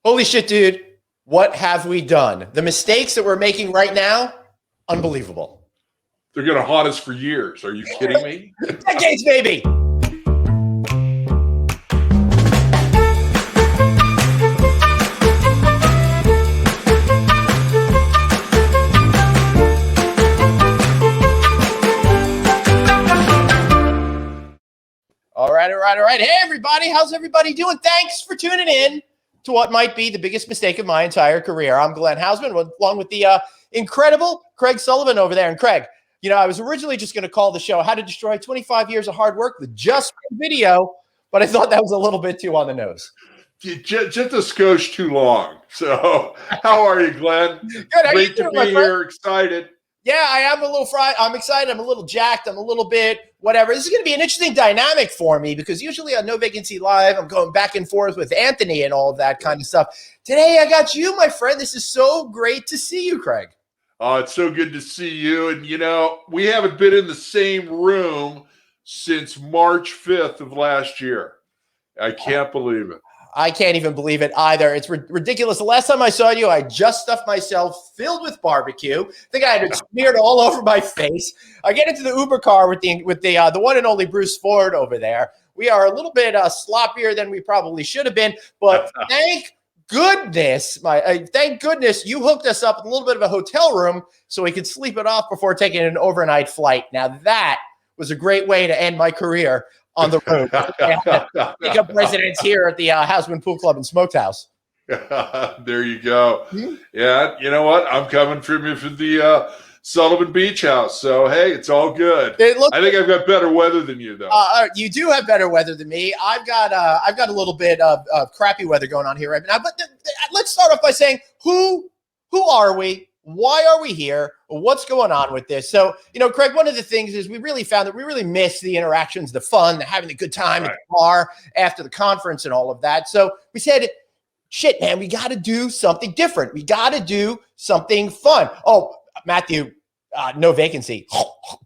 Holy shit, dude. What have we done? The mistakes that we're making right now, unbelievable. They're going to haunt us for years. Are you kidding me? Decades, baby. All right. Hey, everybody. How's everybody doing? Thanks for tuning in to what might be the biggest mistake of my entire career. I'm Glenn Hausman, along with the incredible Craig Sullivan over there. And Craig, you know, I was originally just going to call the show How to Destroy 25 Years of Hard Work with Just Video, but I thought that was a little bit too on the nose. Just a skosh too long. So how are you, Glenn? Good. How Great you to doing, be here. Excited. Yeah, I am a little fried. I'm excited. I'm a little jacked. I'm a little bit whatever. This is going to be an interesting dynamic for me because usually on No Vacancy Live, I'm going back and forth with Anthony and all of that kind of stuff. Today, I got you, my friend. This is so great to see you, Craig. Oh, it's so good to see you. And, you know, we haven't been in the same room since March 5th of last year. I can't believe it. I can't even believe it either. It's ridiculous. The last time I saw you, I just stuffed myself filled with barbecue. I think I had it smeared all over my face. I get into the Uber car with the one and only Bruce Ford over there. We are a little bit sloppier than we probably should have been, but thank goodness you hooked us up with a little bit of a hotel room so we could sleep it off before taking an overnight flight. Now that was a great way to end my career on the road. Pick up residents here at the Hausman Pool Club and Smokehouse. There you go. Mm-hmm. Yeah, you know what? I'm coming from you for the Sullivan Beach House. So, hey, it's all good. I think I've got better weather than you, though. You do have better weather than me. I've got a little bit of crappy weather going on here right now. But let's start off by saying, who are we? Why are we here? What's going on with this? So, you know, Craig, one of the things is we really found that we really miss the interactions, the fun, having a good time at the bar after the conference and all of that. So we said, shit, man, we got to do something different. We got to do something fun. Oh, Matthew, no vacancy.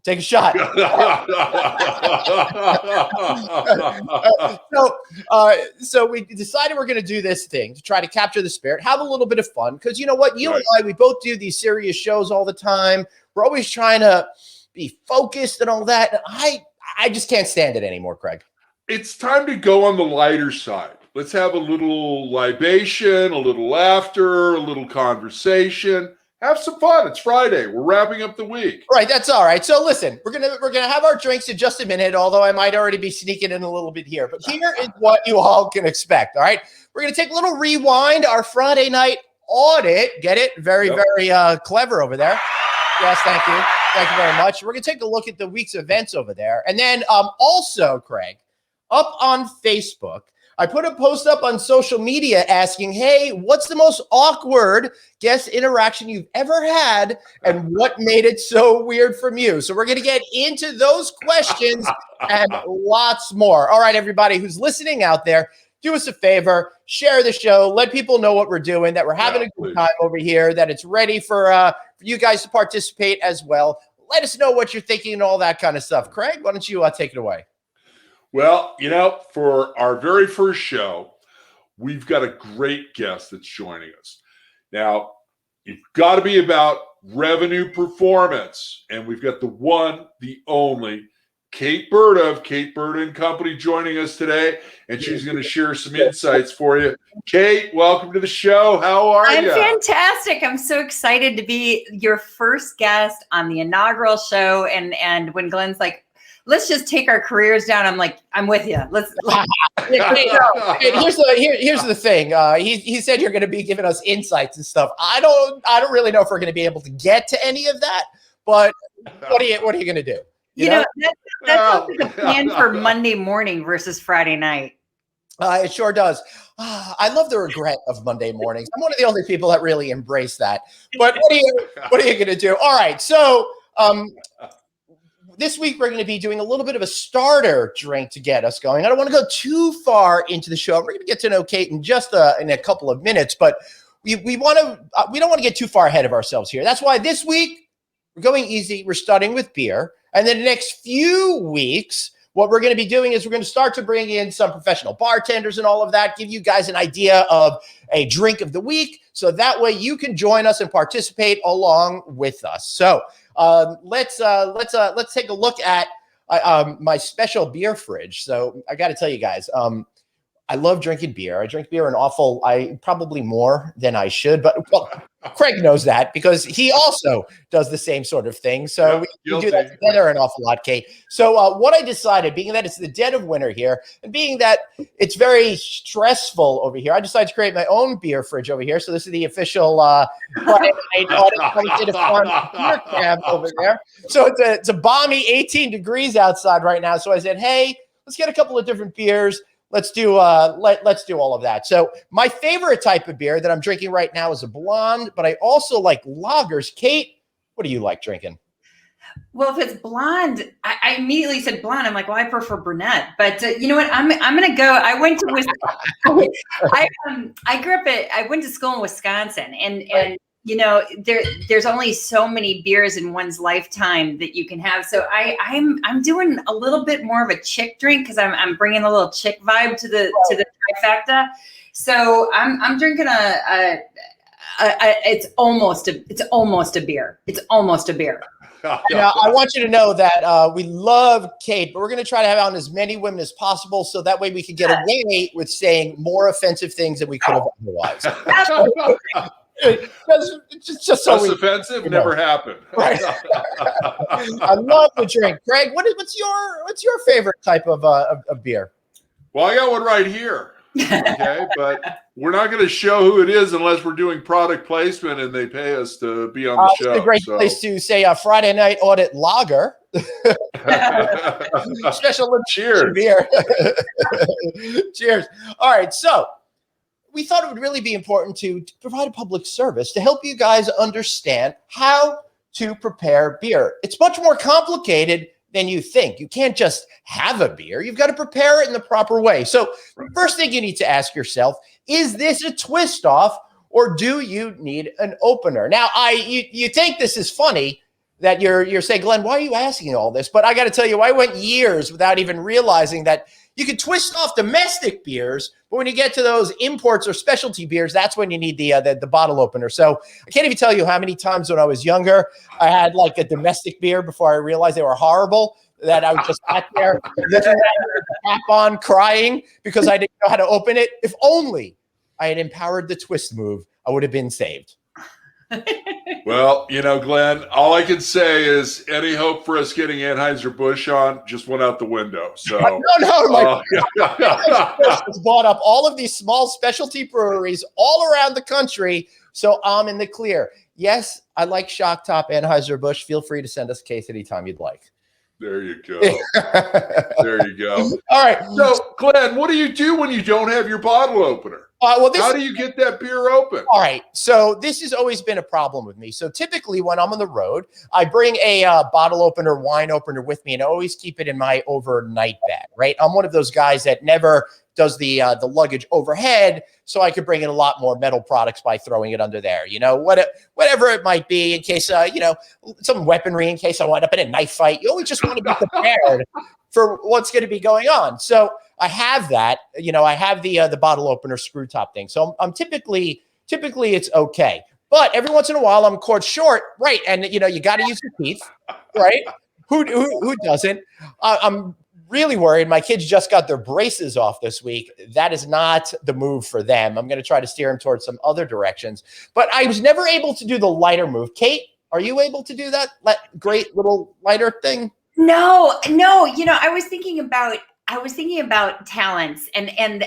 Take a shot. So we decided we're going to do this thing to try to capture the spirit, have a little bit of fun. Because you know what? You and I, we both do these serious shows all the time. We're always trying to be focused and all that. And I just can't stand it anymore, Craig. It's time to go on the lighter side. Let's have a little libation, a little laughter, a little conversation. Have some fun. It's Friday. We're wrapping up the week. Right, that's all right. So listen, we're gonna have our drinks in just a minute, although I might already be sneaking in a little bit here. But here is what you all can expect. All right. We're gonna take a little rewind, our Friday night audit. Get it? Very clever over there. Yes, thank you. Thank you very much. We're gonna take a look at the week's events over there. And then also, Craig, up on Facebook, I put a post up on social media asking, hey, what's the most awkward guest interaction you've ever had and what made it so weird from you? So we're going to get into those questions and lots more. All right, everybody who's listening out there, do us a favor, share the show, let people know what we're doing, that we're having a good time over here, that it's ready for you guys to participate as well. Let us know what you're thinking and all that kind of stuff. Craig, why don't you take it away? Well, you know, for our very first show, we've got a great guest that's joining us. Now, you've got to be about revenue performance. And we've got the one, the only, Kate Berta of Kate Berta & Company joining us today. And she's going to share some insights for you. Kate, welcome to the show. How are you? I'm fantastic. I'm so excited to be your first guest on the inaugural show. And when Glenn's like, let's just take our careers down, I'm like, I'm with you. Let's here's the thing. He said you're going to be giving us insights and stuff. I don't really know if we're going to be able to get to any of that. But what are you going to do? You know that sounds like a plan for Monday morning versus Friday night. It sure does. I love the regret of Monday mornings. I'm one of the only people that really embrace that. But what are you going to do? All right, so. This week, we're going to be doing a little bit of a starter drink to get us going. I don't want to go too far into the show. We're going to get to know Kate in just in a couple of minutes, but we don't want to get too far ahead of ourselves here. That's why this week we're going easy. We're starting with beer, and then the next few weeks what we're going to be doing is we're going to start to bring in some professional bartenders and all of that, give you guys an idea of a drink of the week. So that way you can join us and participate along with us. So let's take a look at my special beer fridge. So I got to tell you guys, I love drinking beer. I drink beer probably more than I should, but well, Craig knows that because he also does the same sort of thing. So we do that together an awful lot, Kate. So what I decided, being that it's the dead of winter here and being that it's very stressful over here, I decided to create my own beer fridge over here. So this is the official Friday night Audit beer cab over there. So it's a balmy 18 degrees outside right now. So I said, hey, let's get a couple of different beers. Let's do all of that. So my favorite type of beer that I'm drinking right now is a blonde, but I also like lagers. Kate, what do you like drinking? Well, if it's blonde, I immediately said blonde. I'm like, well, I prefer brunette. But you know what? I'm gonna go. I went to I went to school in Wisconsin, and you know, there's only so many beers in one's lifetime that you can have. So I'm doing a little bit more of a chick drink because I'm bringing a little chick vibe to the trifecta. So I'm drinking it's almost a beer. It's almost a beer. Now, I want you to know that we love Kate, but we're going to try to have on as many women as possible so that way we can get away with saying more offensive things than we could have otherwise. It's just so offensive. Never happened. Right. I love the drink. Greg, what's your favorite type of beer? Well, I got one right here. Okay, but we're not going to show who it is unless we're doing product placement and they pay us to be on the show. It's a great place to say Friday night audit lager. Special cheers beer. Cheers. All right, so we thought it would really be important to provide a public service to help you guys understand how to prepare beer. It's much more complicated than you think. You can't just have a beer. You've got to prepare it in the proper way. So first thing you need to ask yourself, is this a twist off or do you need an opener? Now, you think this is funny that you're saying, Glenn, why are you asking all this? But I got to tell you, I went years without even realizing that you can twist off domestic beers, but when you get to those imports or specialty beers, that's when you need the bottle opener. So I can't even tell you how many times when I was younger, I had like a domestic beer before I realized they were horrible, that I was just sat there looking at it with the cap on, crying because I didn't know how to open it. If only I had empowered the twist move, I would have been saved. Well, you know, Glenn, all I can say is any hope for us getting Anheuser-Busch on just went out the window. So has bought up all of these small specialty breweries all around the country, so I'm in the clear. Yes, I like Shock Top Anheuser-Busch. Feel free to send us a case anytime you'd like. There you go. There you go. All right. So, Glenn, what do you do when you don't have your bottle opener? How do you get that beer open? All right. So this has always been a problem with me. So typically when I'm on the road, I bring a bottle opener, wine opener with me, and I always keep it in my overnight bag, right? I'm one of those guys that never does the luggage overhead, so I could bring in a lot more metal products by throwing it under there, you know, whatever it might be in case, you know, some weaponry in case I wind up in a knife fight. You always just want to be prepared for what's going to be going on. So I have that, you know, I have the bottle opener screw top thing. So I'm typically it's okay. But every once in a while I'm caught short, right? And you know, you got to use your teeth, right? Who doesn't? I'm really worried. My kids just got their braces off this week. That is not the move for them. I'm going to try to steer them towards some other directions. But I was never able to do the lighter move. Kate, are you able to do that great little lighter thing? No. You know, I was thinking about talents, and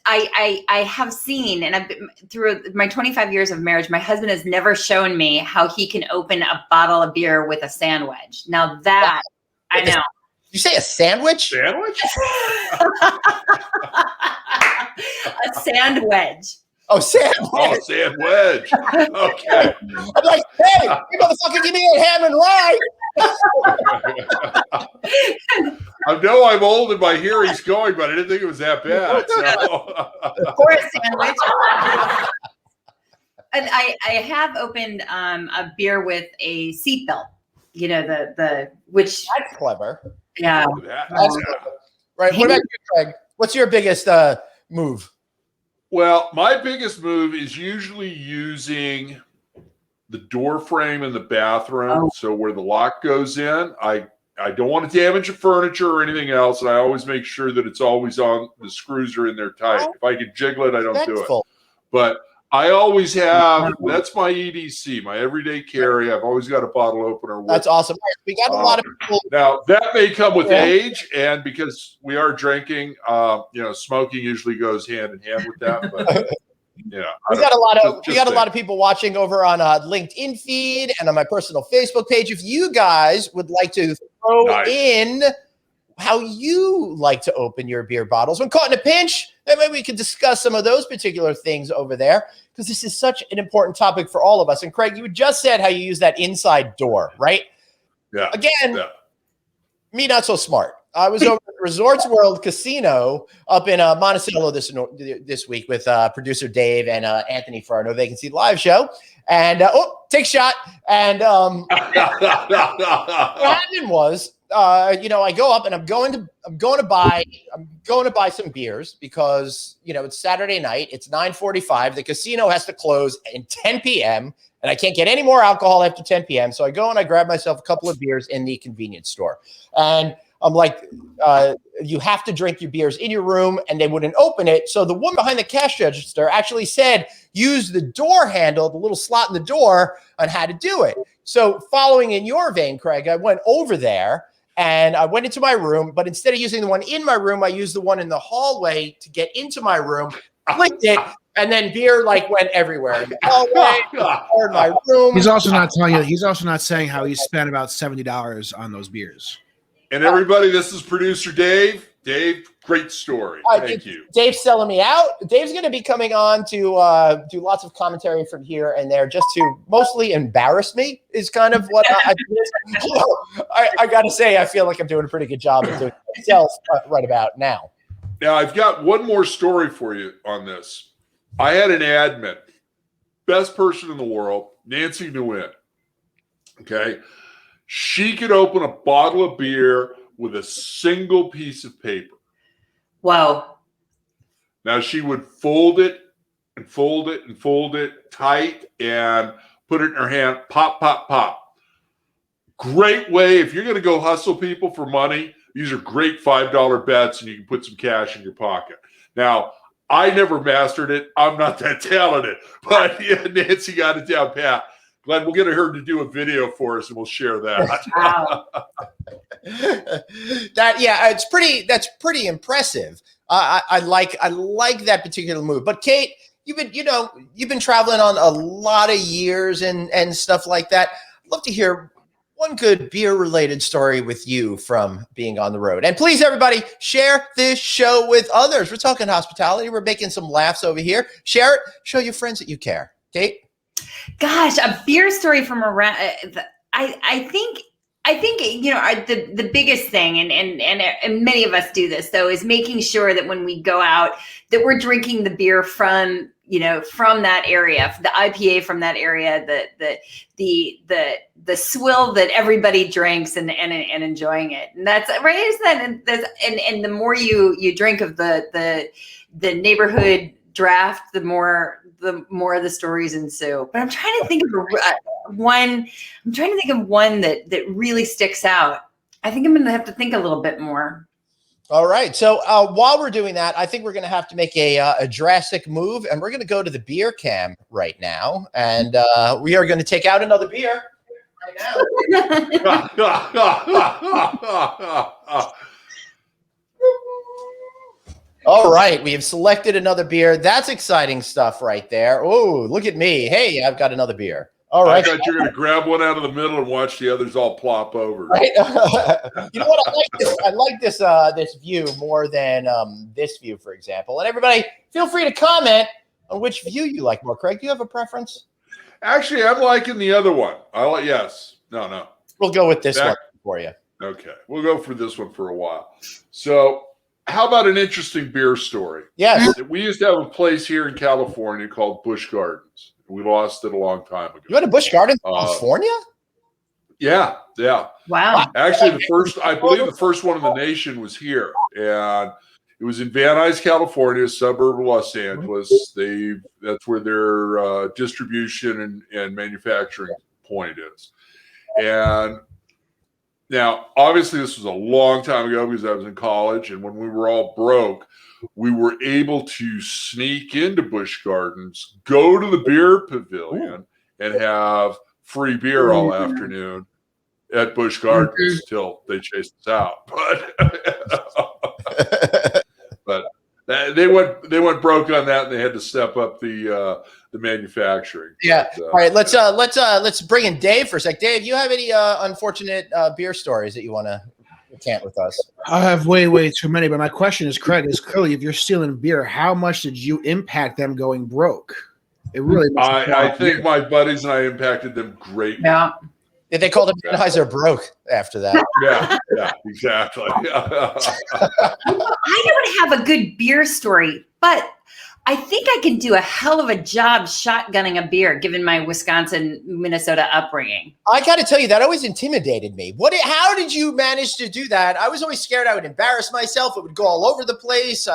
I have seen, and I've been through my 25 years of marriage, my husband has never shown me how he can open a bottle of beer with a sandwich. Now that I know. You say a sandwich? Sandwich? A sandwich. Oh, sandwich. Oh, sandwich. Okay. I'm like, hey, you motherfucker, give me a ham and rye. I know I'm old and my hearing's going, but I didn't think it was that bad. So. Or a sandwich. And I have opened a beer with a seatbelt. You know, which that's clever. Yeah. Right. What about you, Craig? What's your biggest move? Well, my biggest move is usually using the door frame in the bathroom. Oh. So where the lock goes in, I don't want to damage the furniture or anything else. And I always make sure that it's always on, the screws are in there tight. If I can jiggle it, I don't do it. But I always have, that's my EDC, my everyday carry. I've always got a bottle opener. That's awesome. We got a lot of people. Now, that may come with age, and because we are drinking, smoking usually goes hand in hand with that. But yeah, we got a lot of people watching over on LinkedIn feed and on my personal Facebook page. If you guys would like to throw in how you like to open your beer bottles when caught in a pinch, then maybe we can discuss some of those particular things over there, because this is such an important topic for all of us. And Craig, you just said how you use that inside door, right? Yeah. Again, me not so smart. I was over at Resorts World Casino up in Monticello this week with producer Dave and Anthony for our No Vacancy live show. And take a shot. And what happened was, I go up and I'm going to buy some beers because it's Saturday night. It's 9:45. The casino has to close at 10 p.m. and I can't get any more alcohol after 10 p.m. So I go and I grab myself a couple of beers in the convenience store. And I'm like, you have to drink your beers in your room, and they wouldn't open it. So the woman behind the cash register actually said, use the door handle, the little slot in the door, on how to do it. So following in your vein, Craig, I went over there and I went into my room, but instead of using the one in my room, I used the one in the hallway to get into my room, clicked it, and then beer went everywhere in the hallway, or in my room. He's also not telling you. He's also not saying how he spent about $70 on those beers. And everybody, this is producer Dave. Dave, great story. Thank you. Dave's selling me out. Dave's going to be coming on to do lots of commentary from here and there, just to mostly embarrass me is kind of what I got to say. I feel like I'm doing a pretty good job of doing it myself right about now. Now, I've got one more story for you on this. I had an admin, best person in the world, Nancy Nguyen. Okay. She could open a bottle of beer with a single piece of paper. Wow. Now she would fold it and fold it and fold it tight and put it in her hand. Pop, pop, pop. Great way. If you're going to go hustle people for money, these are great $5 bets and you can put some cash in your pocket. Now, I never mastered it. I'm not that talented, but yeah, Nancy got it down pat. Glenn, we'll get her to do a video for us and we'll share that. Wow. That's pretty impressive. I like that particular move. But Kate, you've been traveling on a lot of years and stuff like that. I'd love to hear one good beer related story with you from being on the road. And please, everybody, share this show with others. We're talking hospitality. We're making some laughs over here. Share it. Show your friends that you care. Kate? Gosh, a beer story from around. I think the biggest thing, and many of us do this though, is making sure that when we go out, that we're drinking the beer from that area, the IPA from that area, the swill that everybody drinks and enjoying it, and that's right. Isn't that and the more you drink of the neighborhood draft, the more the stories ensue. But I'm trying to think of one. I'm trying to think of one that really sticks out. I think I'm going to have to think a little bit more. All right. So while we're doing that, I think we're going to have to make a drastic move, and we're going to go to the beer cam right now, and we are going to take out another beer right now. All right, we have selected another beer. That's exciting stuff right there. Oh, look at me. Hey, I've got another beer. All right. I thought you were going to grab one out of the middle and watch the others all plop over. Right? You know what? I like this view more than this view, for example. And everybody, feel free to comment on which view you like more. Craig, do you have a preference? Actually, I'm liking the other one. Yes. No. We'll go with this one for you. Okay. We'll go for this one for a while. So, how about an interesting beer story? Yes. We used to have a place here in California called Busch Gardens. We lost it a long time ago. You had a Busch Gardens in California? Yeah. Wow. Actually, I believe the first one in the nation was here, and it was in Van Nuys, California, a suburb of Los Angeles. That's where their distribution and manufacturing point is. And now, obviously, this was a long time ago because I was in college, and when we were all broke, we were able to sneak into Busch Gardens, go to the beer pavilion, and have free beer all afternoon at Busch Gardens till they chased us out. But they went broke on that, and they had to step up the manufacturing. Yeah. But, all right. Let's bring in Dave for a sec. Dave, you have any unfortunate beer stories that you want to recant with us? I have way too many. But my question is, Craig, is clearly if you're stealing beer, how much did you impact them going broke? It really. I think my buddies and I impacted them greatly. Yeah. They called him Anheuser broke after that. Yeah, exactly. I don't have a good beer story, but I think I can do a hell of a job shotgunning a beer, given my Wisconsin, Minnesota upbringing. I got to tell you, that always intimidated me. How did you manage to do that? I was always scared I would embarrass myself. It would go all over the place.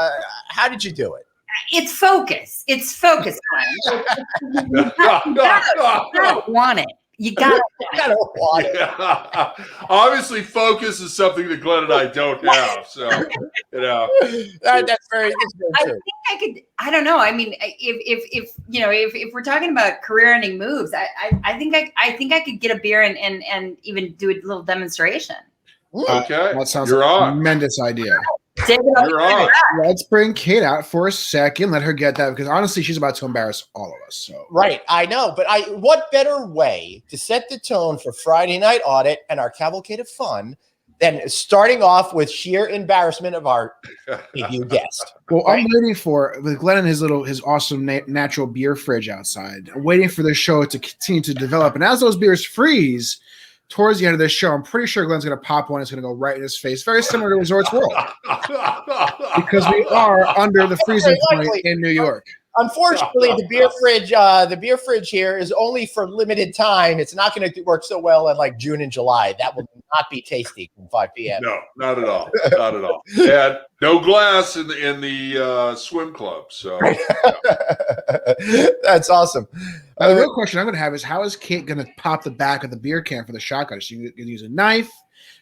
How did you do it? It's focus. It's focus. You gotta want it. You gotta want it. Yeah. Obviously, focus is something that Glenn and I don't have. So, that's very true. I think I could. I don't know. I mean, if we're talking about career-ending moves, I think I could get a beer and even do a little demonstration. Okay, that sounds you're like a on. tremendous idea. David, You're on. Let's bring Kate out for a second. Let her get that because honestly, she's about to embarrass all of us. So right, I know, but what better way to set the tone for Friday Night Audit and our cavalcade of fun than starting off with sheer embarrassment of our debut guest? Well, right? I'm waiting with Glenn and his awesome natural beer fridge outside. I'm waiting for the show to continue to develop, and as those beers freeze towards the end of this show, I'm pretty sure Glenn's going to pop one. It's going to go right in his face. Very similar to Resorts World. Because we are under the freezing point in New York. Unfortunately, the beer fridge here is only for limited time. It's not going to work so well in like June and July. That will not be tasty from 5 p.m. No, not at all. Not at all. And no glass in the swim club. So that's awesome. The real question I'm going to have is, how is Kate going to pop the back of the beer can for the shotgun? She can use a knife,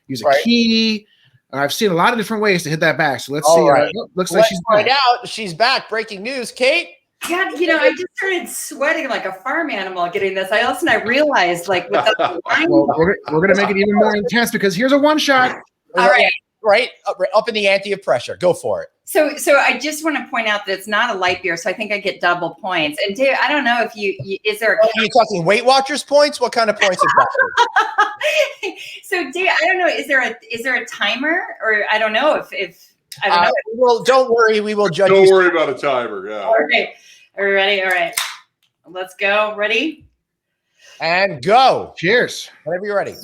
use a key. I've seen a lot of different ways to hit that back. So let's see. Right. Looks like she's back. She's back. Breaking news, Kate. God, I just started sweating like a farm animal getting this. I realized, like, with the line. Well, we're gonna make it even more intense because here's a one shot. All right. Right up in the ante of pressure. Go for it. So I just want to point out that it's not a light beer, so I think I get double points. And Dave, I don't know if is there? Are you talking Weight Watchers points? What kind of points is that? So Dave, I don't know. Is there a timer, or I don't know if I don't know. Well, don't worry, we will judge. Don't worry about a timer. Yeah. Okay. Are you ready? All right. Let's go. Ready? And go. Cheers. Whenever you're ready.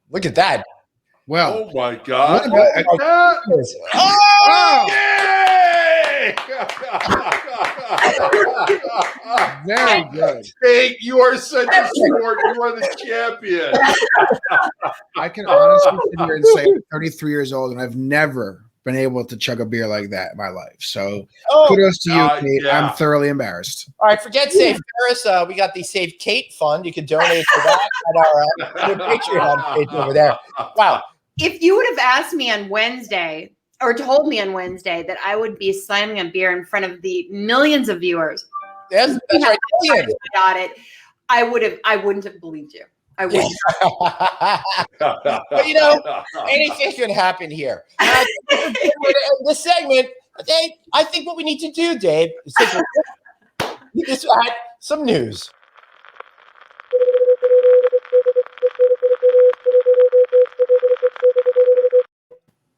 Look at that. Well. Oh my God. Oh! Yay! Very good. Kate, you are such a sport. You are the champion. I can honestly sit here and say I'm 33 years old and I've never been able to chug a beer like that in my life. So kudos to you, Kate. Yeah. I'm thoroughly embarrassed. All right, forget Save Ferris. We got the Save Kate Fund. You can donate to that at our Patreon page over there. Wow. If you would have asked me on Wednesday or told me on Wednesday that I would be slamming a beer in front of the millions of viewers, that's right. Audit, I wouldn't have believed you. I wouldn't. But anything can happen here. This segment, Dave, I think what we need to do, Dave, is add some news.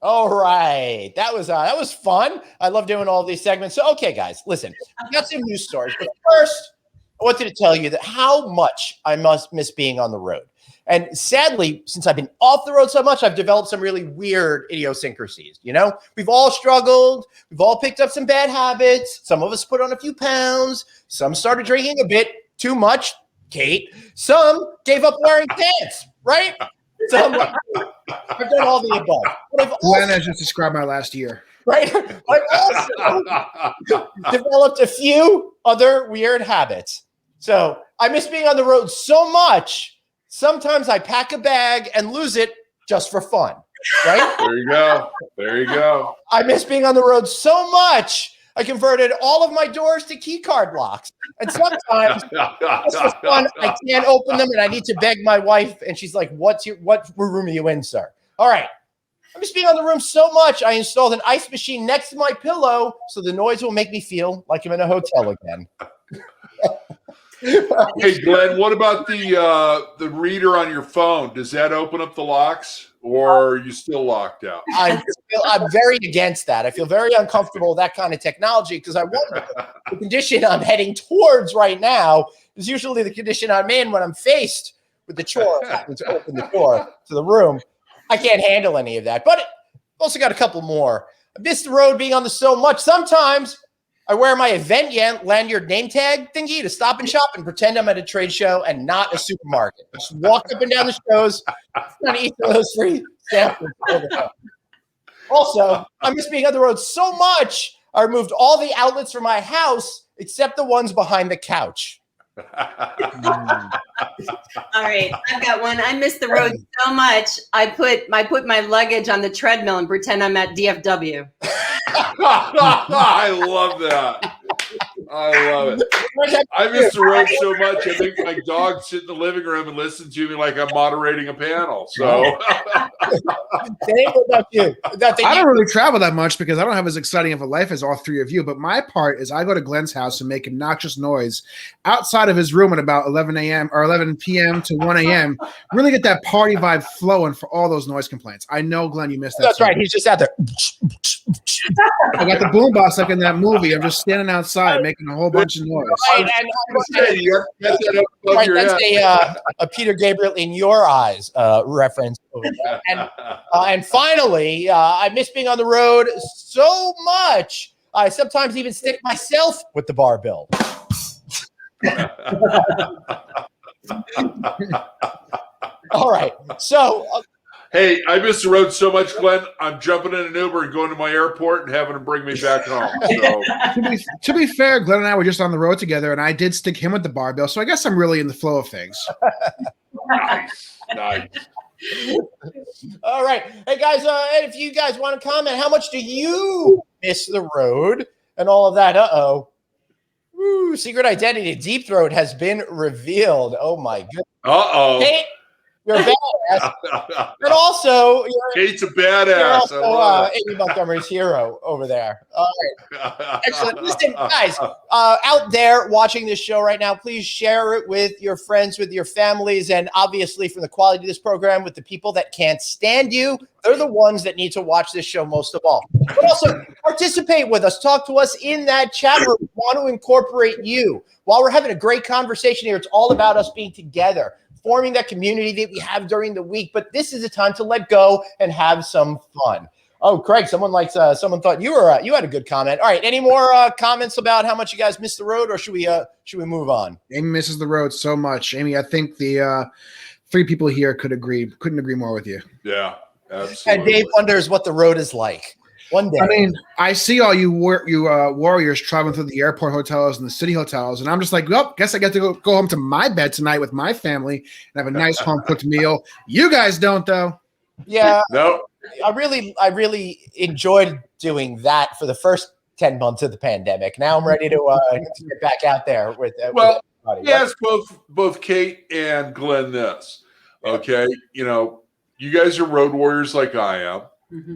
All right, that was fun. I love doing all these segments. So, okay, guys, listen, I've got some news stories, but first, I wanted to tell you that how much I must miss being on the road. And sadly, since I've been off the road so much, I've developed some really weird idiosyncrasies. We've all struggled. We've all picked up some bad habits. Some of us put on a few pounds. Some started drinking a bit. Too much, Kate. Some gave up wearing pants, right? Some I've done all the above. But I've Glenn also, has just described my last year. right? I've also developed a few other weird habits. So I miss being on the road so much. Sometimes I pack a bag and lose it just for fun, right? There you go. There you go. I miss being on the road so much. I converted all of my doors to key card locks. And sometimes just for fun, I can't open them and I need to beg my wife. And she's like, what room are you in, sir? All right. I'm just being on the room so much. I installed an ice machine next to my pillow so the noise will make me feel like I'm in a hotel again. Hey, Glenn, what about the reader on your phone? Does that open up the locks, or are you still locked out? I'm very against that. I feel very uncomfortable with that kind of technology because I wonder the condition I'm heading towards right now is usually the condition I'm in when I'm faced with the chore of having to open the door to the room. I can't handle any of that. But I've also got a couple more. I miss the road being on the so much. Sometimes I wear my event lanyard name tag thingy to Stop and Shop and pretend I'm at a trade show and not a supermarket. Just walk up and down the shows, trying to eat those free samples. Also, I miss being on the road so much, I removed all the outlets from my house except the ones behind the couch. All right, I've got one. I miss the road so much. I put my luggage on the treadmill and pretend I'm at DFW. I love that. I love it. I miss the road so much. I make my dog sit in the living room and listen to me like I'm moderating a panel. So, Dave, what about you? I don't really travel that much because I don't have as exciting of a life as all three of you. But my part is I go to Glenn's house and make obnoxious noise outside of his room at about 11 a.m. or 11 p.m. to 1 a.m. Really get that party vibe flowing for all those noise complaints. I know, Glenn, you missed that. That's right. He's just out there. I got the boombox like in that movie. I'm just standing outside making a whole bunch of noise. Right, that's a Peter Gabriel in your eyes reference. Over there. And finally, I miss being on the road so much. I sometimes even stick myself with the barbell. All right. So, hey, I miss the road so much, Glenn. I'm jumping in an Uber and going to my airport and having him bring me back home. So. To be fair, Glenn and I were just on the road together, and I did stick him with the barbell. So I guess I'm really in the flow of things. Nice. All right. Hey, guys, if you guys want to comment, how much do you miss the road and all of that? Uh-oh. Woo, secret identity. Deep Throat has been revealed. Oh, my goodness. Uh-oh. Kate, you're a badass. But also, Kate's a badass. you're also Amy Montgomery's hero over there. All right. Excellent. Listen, guys, out there watching this show right now, please share it with your friends, with your families, and obviously from the quality of this program with the people that can't stand you. They're the ones that need to watch this show most of all. But also participate with us. Talk to us in that chat room. We want to incorporate you. While we're having a great conversation here, it's all about us being together, forming that community that we have during the week. But this is a time to let go and have some fun. Oh, Craig, someone thought you had a good comment. All right, any more comments about how much you guys miss the road, or should we move on? Amy misses the road so much. Amy, I think the three people here couldn't agree more with you. Yeah, absolutely. And Dave wonders what the road is like. One day. I mean, I see all you warriors traveling through the airport hotels and the city hotels, and I'm just like, well, guess I get to go home to my bed tonight with my family and have a nice home cooked meal. You guys don't, though. Yeah. No. I really enjoyed doing that for the first 10 months of the pandemic. Now I'm ready to get back out there with. Well, yes, both Kate and Glenn. This, okay. You guys are road warriors like I am. Mm-hmm.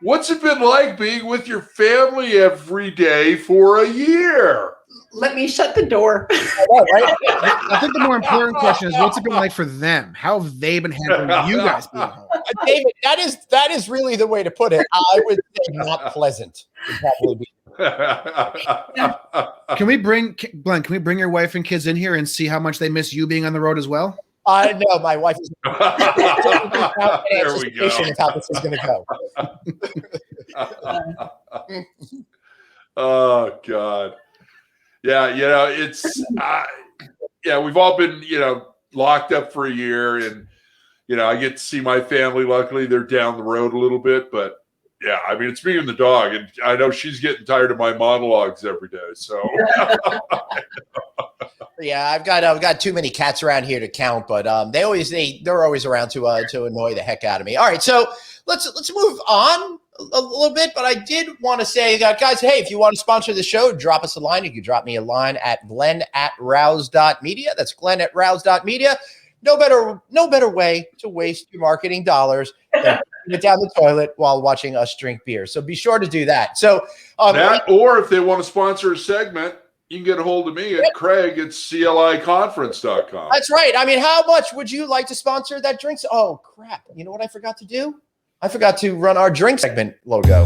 What's it been like being with your family every day for a year? Let me shut the door. I think the more important question is, what's it been like for them? How have they been handling you guys being home? David, that is really the way to put it. I would say not pleasant. Would probably be. Can we bring your wife and kids in here and see how much they miss you being on the road as well? I know my wife is There we go. of how this is going to go. Oh God. Yeah, it's yeah, we've all been, locked up for a year, and I get to see my family. Luckily, they're down the road a little bit, but yeah, I mean, it's me and the dog, and I know she's getting tired of my monologues every day. So Yeah, I've got too many cats around here to count, but they're always around to annoy the heck out of me. All right, so let's move on a little bit, but I did want to say, guys, hey, if you want to sponsor the show, drop us a line. You can drop me a line at glenn@rouse.media. That's glenn@rouse.media. No better way to waste your marketing dollars than putting it down the toilet while watching us drink beer. So be sure to do that. So that, or if they want to sponsor a segment, you can get a hold of me at Craig@CLIconference.com. That's right. I mean, how much would you like to sponsor that drinks? Oh, crap. You know what I forgot to do? I forgot to run our drink segment logo.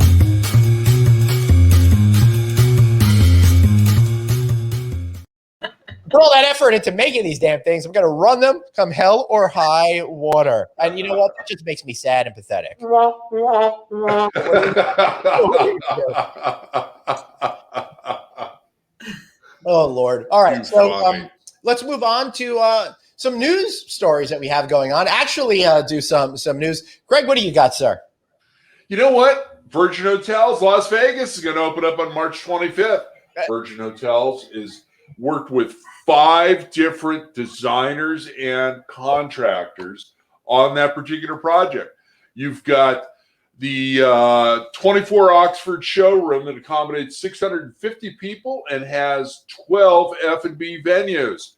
Put all that effort into making these damn things. I'm going to run them come hell or high water. And you know what? That just makes me sad and pathetic. Oh, Lord. All right. So let's move on to some news stories that we have going on. Actually, do some news. Greg, what do you got, sir? You know what? Virgin Hotels Las Vegas is going to open up on March 25th. Virgin Hotels is worked with 5 different designers and contractors on that particular project. You've got the 24 Oxford showroom that accommodates 650 people and has 12 F&B venues.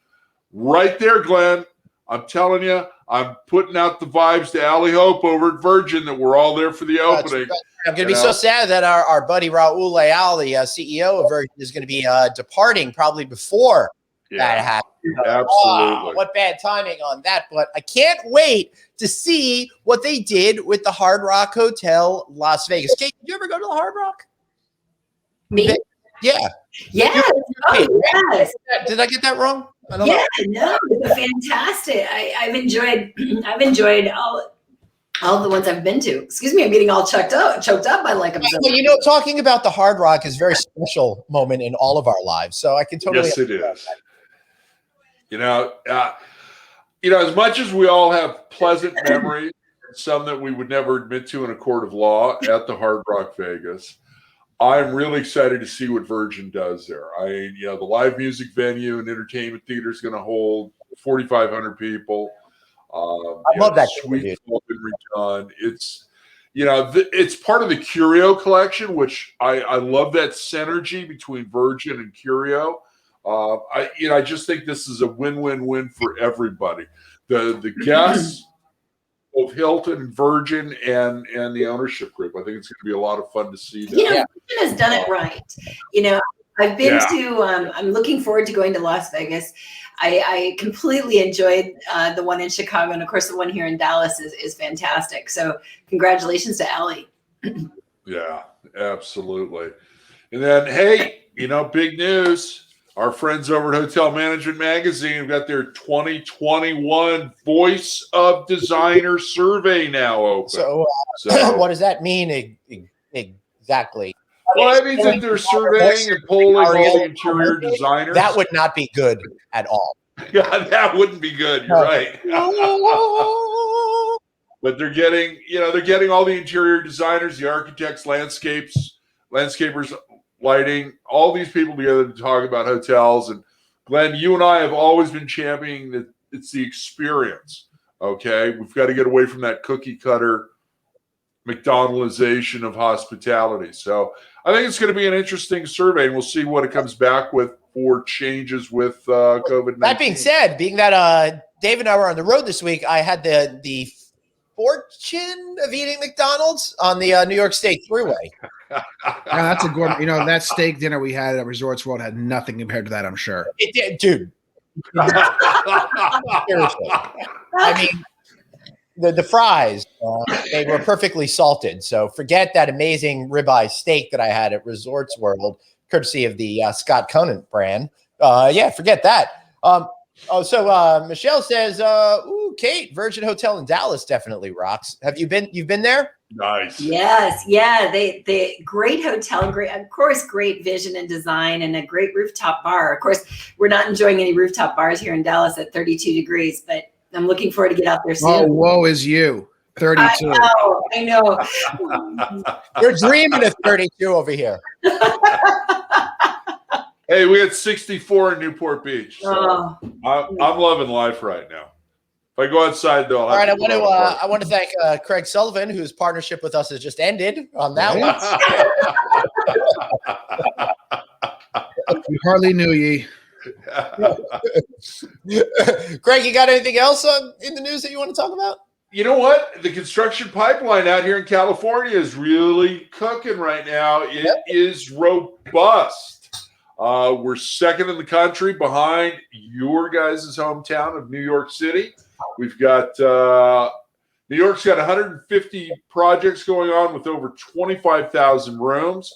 Right there, Glenn. I'm telling you, I'm putting out the vibes to Allie Hope over at Virgin that we're all there for the opening. I'm going to be so sad that our buddy Raul Leal, the CEO of Virgin, is going to be departing probably before that happens. Absolutely. Oh, what bad timing on that. But I can't wait to see what they did with the Hard Rock Hotel Las Vegas. Kate, did you ever go to the Hard Rock? Me? Yeah. Yes. Oh, yes. Did I get that wrong? I don't know. No, it's fantastic. I've enjoyed all the ones I've been to. Excuse me, I'm getting all choked up by like a well, talking about the Hard Rock is a very special moment in all of our lives. So I can totally it is. As much as we all have pleasant memories, some that we would never admit to in a court of law at the Hard Rock Vegas, I'm really excited to see what Virgin does there. The live music venue and entertainment theater is going to hold 4,500 people. I love that. Suites all been redone. It's, it's part of the Curio collection, which I love that synergy between Virgin and Curio. I just think this is a win-win-win for everybody. The guests, both Hilton and Virgin and the ownership group. I think it's going to be a lot of fun to see that. Virgin has done it right. I've been to, I'm looking forward to going to Las Vegas. I completely enjoyed the one in Chicago. And of course, the one here in Dallas is fantastic. So congratulations to Allie. Yeah, absolutely. And then, hey, big news. Our friends over at Hotel Management Magazine have got their 2021 Voice of Designer survey now open. So what does that mean exactly? Well, that means that they're surveying and polling all the interior designers. That would not be good at all. Yeah, that wouldn't be good. You're right. But they're getting all the interior designers, the architects, landscapers, lighting, all these people together to talk about hotels. And Glenn, you and I have always been championing that it's the experience. Okay, we've got to get away from that cookie cutter McDonaldization of hospitality. So I think it's going to be an interesting survey, and we'll see what it comes back with for changes with COVID-19. That being said, being that Dave and I were on the road this week, I had the fortune of eating McDonald's on the New York State Thruway. That's a gourmet. That steak dinner we had at Resorts World had nothing compared to that, I'm sure. It did, dude. Seriously. I mean, the fries, they were perfectly salted. So forget that amazing ribeye steak that I had at Resorts World, courtesy of the Scott Conant brand. Forget that. Michelle says, "Ooh, Kate, Virgin Hotel in Dallas definitely rocks. Have you been? You've been there? Nice. Yes, yeah, they great hotel, great, of course, great vision and design, and a great rooftop bar. Of course, we're not enjoying any rooftop bars here in Dallas at 32 degrees, but I'm looking forward to get out there soon. Oh, woe is you. 32. I know. You're dreaming of 32 over here. Hey, we had 64 in Newport Beach. So Oh. I'm loving life right now. If I go outside, though, I'll All right, have to I want to thank Craig Sullivan, whose partnership with us has just ended on that one. We hardly knew ye. Craig, you got anything else in the news that you want to talk about? You know what? The construction pipeline out here in California is really cooking right now. It is robust. We're second in the country behind your guys' hometown of New York City. We've got New York's got 150 projects going on with over 25,000 rooms.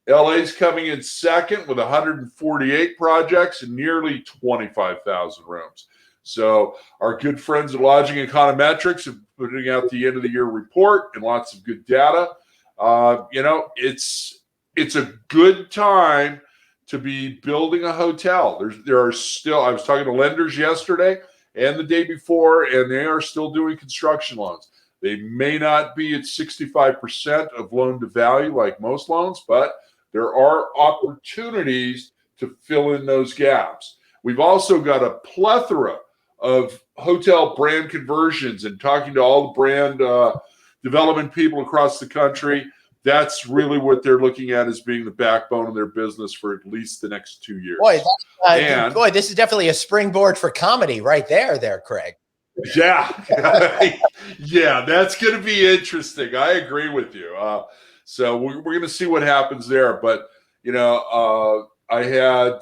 LA's coming in second with 148 projects and nearly 25,000 rooms. So our good friends at Lodging Econometrics are putting out the end of the year report and lots of good data. It's a good time to be building a hotel. There are still, I was talking to lenders yesterday and the day before, and they are still doing construction loans. They may not be at 65% of loan to value like most loans, but there are opportunities to fill in those gaps. We've also got a plethora of hotel brand conversions, and talking to all the brand development people across the country, that's really what they're looking at as being the backbone of their business for at least the next 2 years. Boy, this is definitely a springboard for comedy right there, Craig. Yeah. Yeah, that's going to be interesting. I agree with you. So we're going to see what happens there. But, I had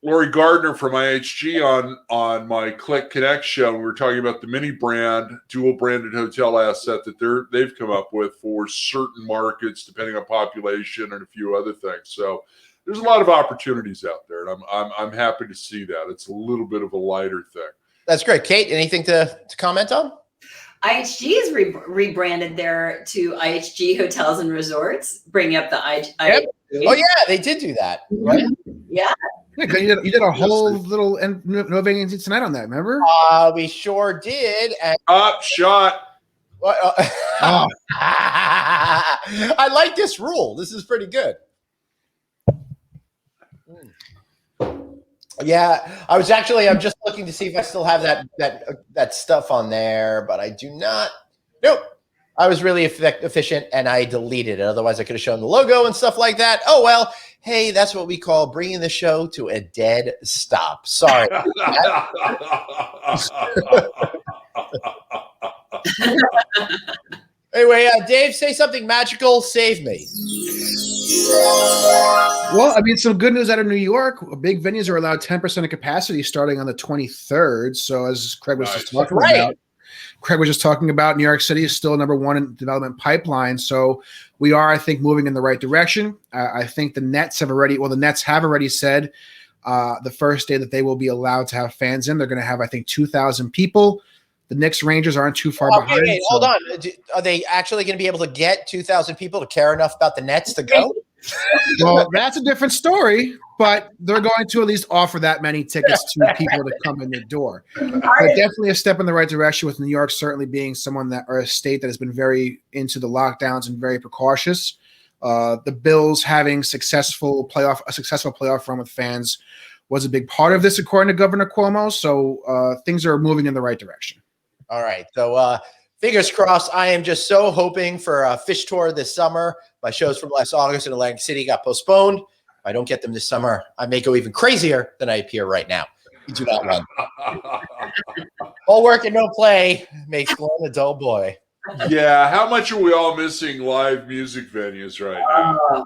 Lori Gardner from IHG on my Click Connect show. We were talking about the mini brand, dual branded hotel asset that they've come up with for certain markets, depending on population and a few other things. So there's a lot of opportunities out there, and I'm happy to see that. It's a little bit of a lighter thing. That's great. Kate, anything to comment on? IHG is rebranded there to IHG Hotels and Resorts, bringing up the IHG. Yep. Oh yeah, they did do that, right? Yeah. Yeah, you did a whole little no vacancy tonight on that. Remember? We sure did. And shot. I like this rule. This is pretty good. Yeah, I'm just looking to see if I still have that stuff on there, but I do not. Nope. I was really efficient and I deleted it. Otherwise, I could have shown the logo and stuff like that. Oh, well, hey, that's what we call bringing the show to a dead stop. Sorry. Anyway, Dave, say something magical. Save me. Well, I mean, some good news out of New York. Big venues are allowed 10% of capacity starting on the 23rd. So as Craig was just talking about, New York City is still number one in development pipeline. So we are, I think, moving in the right direction. I think the Nets have already said the first day that they will be allowed to have fans in. They're going to have, I think, 2,000 people. The Knicks Rangers aren't too far behind. Wait, hold on. Are they actually going to be able to get 2,000 people to care enough about the Nets to go? Well, that's a different story, but they're going to at least offer that many tickets to people to come in the door. But definitely a step in the right direction, with New York certainly being a state that has been very into the lockdowns and very precautious. The Bills having a successful playoff run with fans was a big part of this, according to Governor Cuomo. So things are moving in the right direction. All right. So fingers crossed. I am just so hoping for a fish tour this summer. My shows from last August in Atlantic City got postponed. If I don't get them this summer, I may go even crazier than I appear right now. You do not want. All work and no play makes Glenn a dull boy. Yeah. How much are we all missing live music venues right now?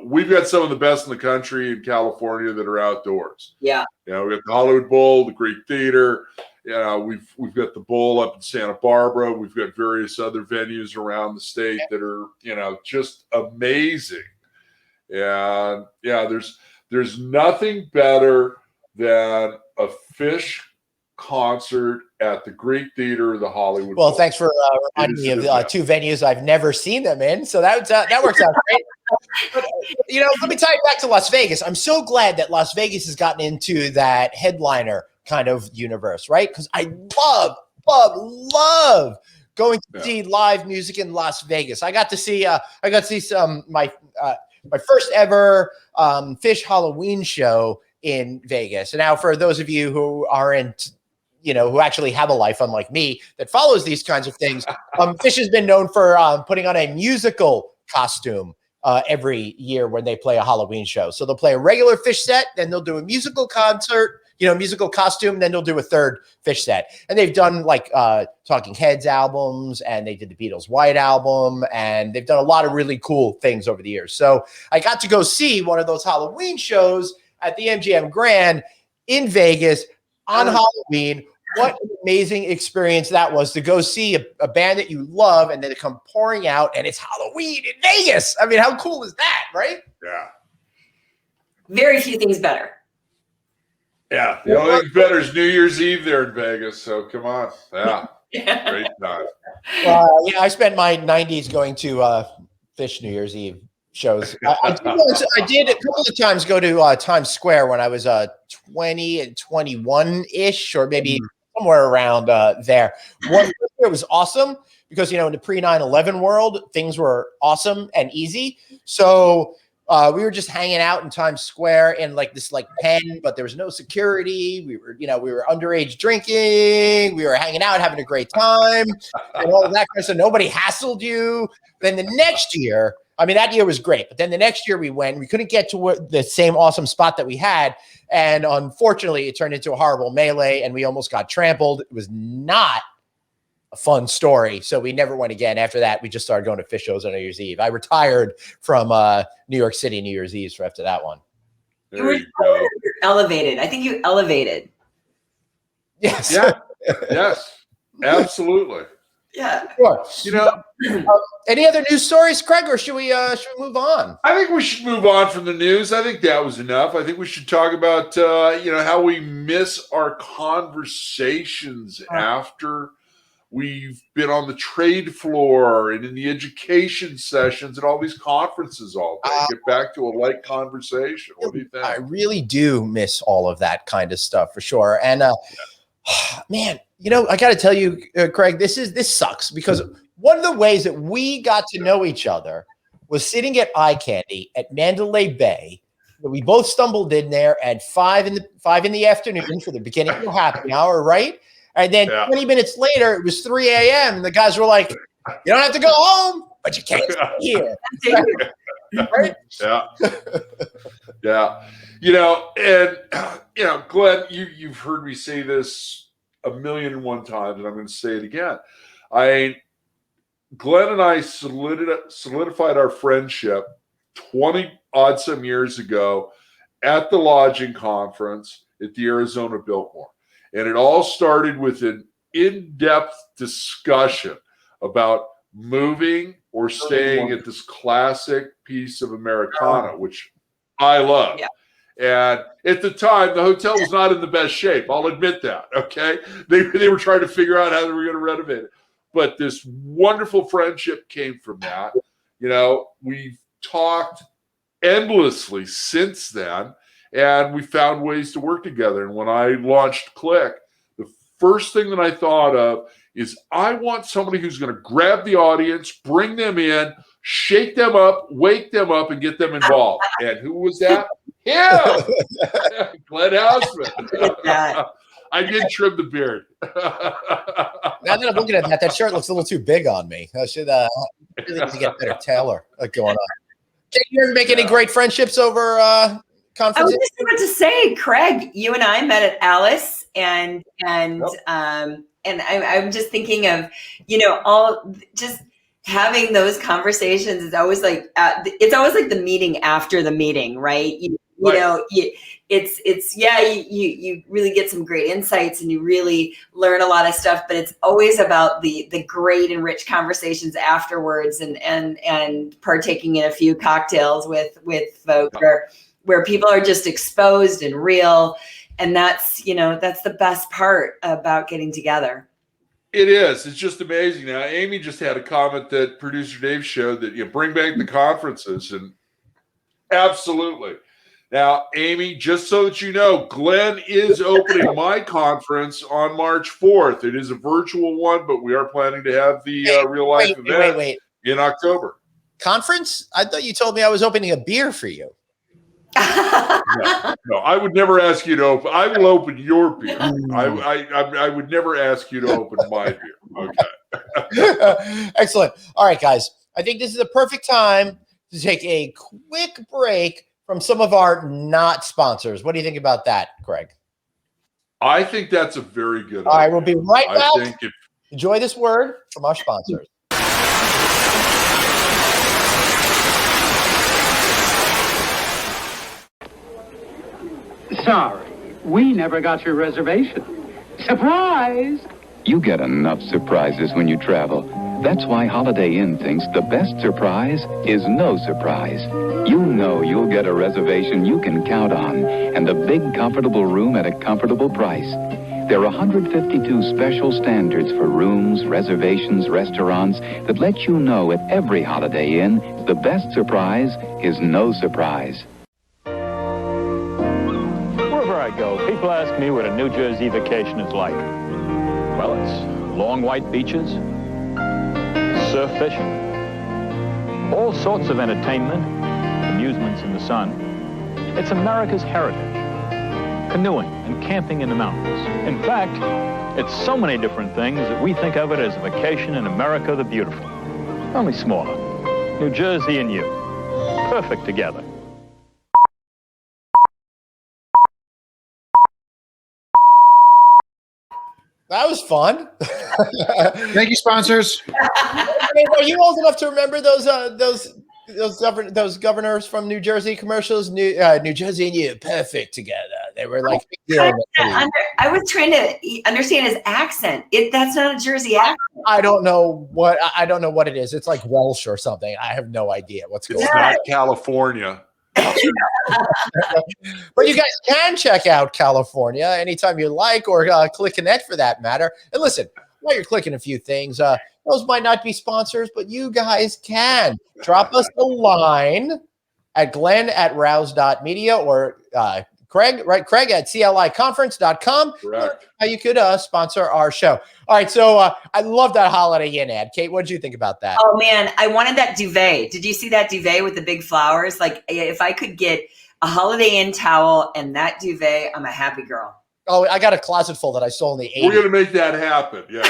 We've got some of the best in the country in California that are outdoors. Yeah. We've got the Hollywood Bowl, the Greek Theater. We've got the Bowl up in Santa Barbara. We've got various other venues around the state that are, just amazing. And there's nothing better than a fish concert at the Great Theater of the Hollywood Well, Bowl. thanks for reminding me of two venues I've never seen them in. So that works out great. But, let me tie it back to Las Vegas. I'm so glad that Las Vegas has gotten into that headliner kind of universe, right? Because I love going to see live music in Las Vegas. I got to see some my first ever Fish Halloween show in Vegas. And now for those of you who aren't, who actually have a life unlike me that follows these kinds of things, Fish has been known for putting on a musical costume every year when they play a Halloween show. So they'll play a regular Fish set, then they'll do a musical concert, musical costume, then they'll do a third Fish set. And they've done like Talking Heads albums, and they did the Beatles' White Album, and they've done a lot of really cool things over the years. So I got to go see one of those Halloween shows at the MGM Grand in Vegas on Halloween. What an amazing experience that was, to go see a band that you love and then to come pouring out, and it's Halloween in Vegas. I mean, how cool is that, right? Yeah. Very few things better. Yeah. The only thing better is New Year's Eve there in Vegas. So come on. Yeah. Great time. I spent my 90s going to Fish New Year's Eve shows. I did a couple of times go to Times Square when I was 20 and 21-ish, or maybe somewhere around there. One year was awesome because, in the pre-9/11 world, things were awesome and easy. So we were just hanging out in Times Square in this pen, but there was no security. We were underage drinking. We were hanging out, having a great time, and all of that kind of stuff. Nobody hassled you. Then the next year, that year was great, but then the next year we couldn't get to the same awesome spot that we had. And unfortunately, it turned into a horrible melee and we almost got trampled. It was not a fun story. So we never went again. After that, we just started going to Fish shows on New Year's Eve. I retired from New York City New Year's Eve after that one. There you go. Elevated. I think you elevated. Yes. Yeah. Yes. Absolutely. Yeah. Sure. Any other news stories, Craig, or should we move on? I think we should move on from the news. I think that was enough. I think we should talk about how we miss our conversations after we've been on the trade floor and in the education sessions and all these conferences all day. Get back to a light conversation. What do you think? I really do miss all of that kind of stuff for sure. And man, I got to tell you, Craig, this sucks, because one of the ways that we got to know each other was sitting at Eye Candy at Mandalay Bay. We both stumbled in there at 5 in the afternoon for the beginning of the happy hour, right? And then 20 minutes later, it was 3 a.m. and the guys were like, "You don't have to go home, but you can't stay here." Right? Yeah. Yeah. Glenn, you've heard me say this 1,000,001 times, and I'm going to say it again. Glenn and I solidified our friendship 20 odd some years ago at the lodging conference at the Arizona Biltmore. And it all started with an in-depth discussion about moving or staying at this classic piece of Americana, which I love. Yeah. And at the time, the hotel was not in the best shape. I'll admit that. Okay. They were trying to figure out how they were going to renovate it. But this wonderful friendship came from that. We've talked endlessly since then, and we found ways to work together. And when I launched Click, the first thing that I thought of is I want somebody who's going to grab the audience, bring them in, shake them up, wake them up, and get them involved. And who was that? Yeah, Glenn Houseman. I did trim the beard. Now that I'm looking at that shirt looks a little too big on me. I should really need to get better tailor going on. Did you ever make any great friendships over conferences? I was just about to say, Craig, you and I met at Alice, and I'm just thinking of, all just having those conversations is always like it's always like the meeting after the meeting, right? You really get some great insights and you really learn a lot of stuff, but it's always about the great and rich conversations afterwards and partaking in a few cocktails with folks where people are just exposed and real And that's the best part about getting together. It is. It's just amazing. Now, Amy just had a comment that producer Dave showed that you bring back the conferences, and absolutely. Now, Amy, just so that you know, Glenn is opening my conference on March 4th. It is a virtual one, but we are planning to have the real life event in October. Conference? I thought you told me I was opening a beer for you. No, I would never ask you to open. I will open your beer. I would never ask you to open my beer. Okay. Excellent. All right, guys. I think this is the perfect time to take a quick break from some of our not sponsors. What do you think about that, Greg? I think that's a very good idea. All right, we'll be right back. I think Enjoy this word from our sponsors. Sorry, we never got your reservation. Surprise! You get enough surprises when you travel. That's why Holiday Inn thinks the best surprise is no surprise. You know you'll get a reservation you can count on and a big, comfortable room at a comfortable price. There are 152 special standards for rooms, reservations, restaurants that let you know at every Holiday Inn the best surprise is no surprise. Wherever I go, people ask me what a New Jersey vacation is like. Well, it's long white beaches, surf fishing, all sorts of entertainment, amusements in the sun. It's America's heritage, canoeing and camping in the mountains. In fact, it's so many different things that we think of it as a vacation in America the Beautiful, only smaller. New Jersey and you, perfect together. That was fun. Thank you, sponsors. Are you old enough to remember those governors from New Jersey commercials? New Jersey and you, perfect together. They were like. I was trying to understand his accent. That's not a Jersey accent. I don't know what it is. It's like Welsh or something. I have no idea what's going on. It's not California. But you guys can check out California anytime you like, or click Connect for that matter. And listen, while you're clicking a few things, those might not be sponsors, but you guys can drop us a line at glenn@rouse.media or Craig at cliconference.com. Correct. How you could sponsor our show. All right, so I love that Holiday Inn ad. Kate, what did you think about that? Oh man, I wanted that duvet. Did you see that duvet with the big flowers? Like, if I could get a Holiday Inn towel and that duvet, I'm a happy girl. Oh, I got a closet full that I sold in the 80s. We're going to make that happen. Yeah.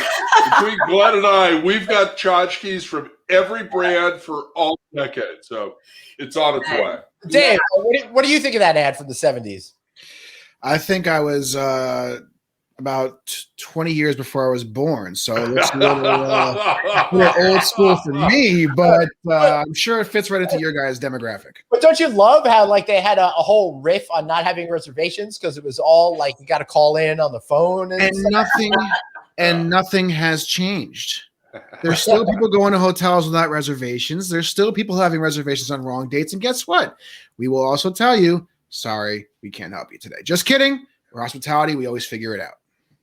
Between Glenn and I, we've got tchotchkes from every brand for all decades. So it's on its way. Dave, what do you think of that ad from the 70s? I think I was about 20 years before I was born. So it's a little old school for me, but I'm sure it fits right into your guys' demographic. But don't you love how like they had a whole riff on not having reservations because it was all like you got to call in on the phone and nothing has changed. There's still people going to hotels without reservations. There's still people having reservations on wrong dates. And guess what? We will also tell you, sorry, we can't help you today. Just kidding. We're hospitality. We always figure it out.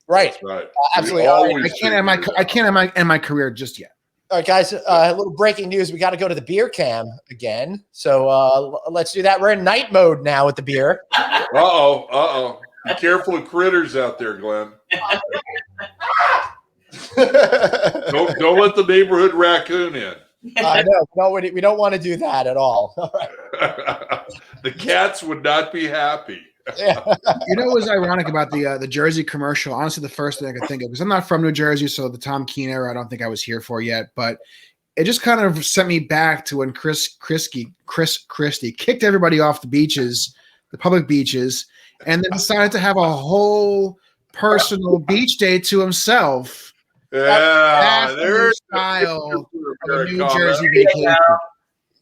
Right. Right. Absolutely. I can't end my career just yet. All right, guys, a little breaking news. We got to go to the beer cam again. So let's do that. We're in night mode now with the beer. Uh-oh. Be careful of critters out there, Glenn. Don't let the neighborhood raccoon in. I know. No, we don't want to do that at all. All right. The cats would not be happy. Yeah. You know what was ironic about the Jersey commercial? Honestly, the first thing I could think of, because I'm not from New Jersey, so the Tom Keene era, I don't think I was here for yet, but it just kind of sent me back to when Chris Christie kicked everybody off the beaches, the public beaches, and then decided to have a whole personal beach day to himself. Yeah, there's style of a New Jersey vacation.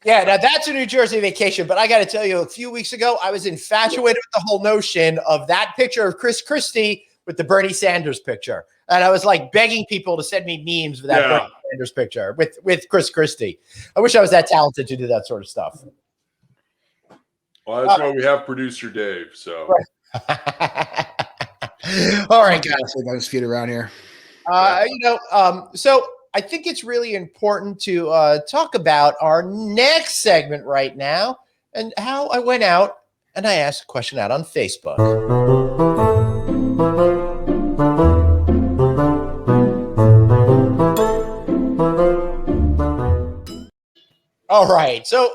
Yeah, now that's a New Jersey vacation, but I got to tell you, a few weeks ago, I was infatuated with the whole notion of that picture of Chris Christie with the Bernie Sanders picture. And I was like begging people to send me memes with that Bernie Sanders picture with Chris Christie. I wish I was that talented to do that sort of stuff. Well, that's why we have producer Dave. So All right, guys. I got his feet around here. So I think it's really important to talk about our next segment right now and how I went out and I asked a question out on Facebook. All right. So,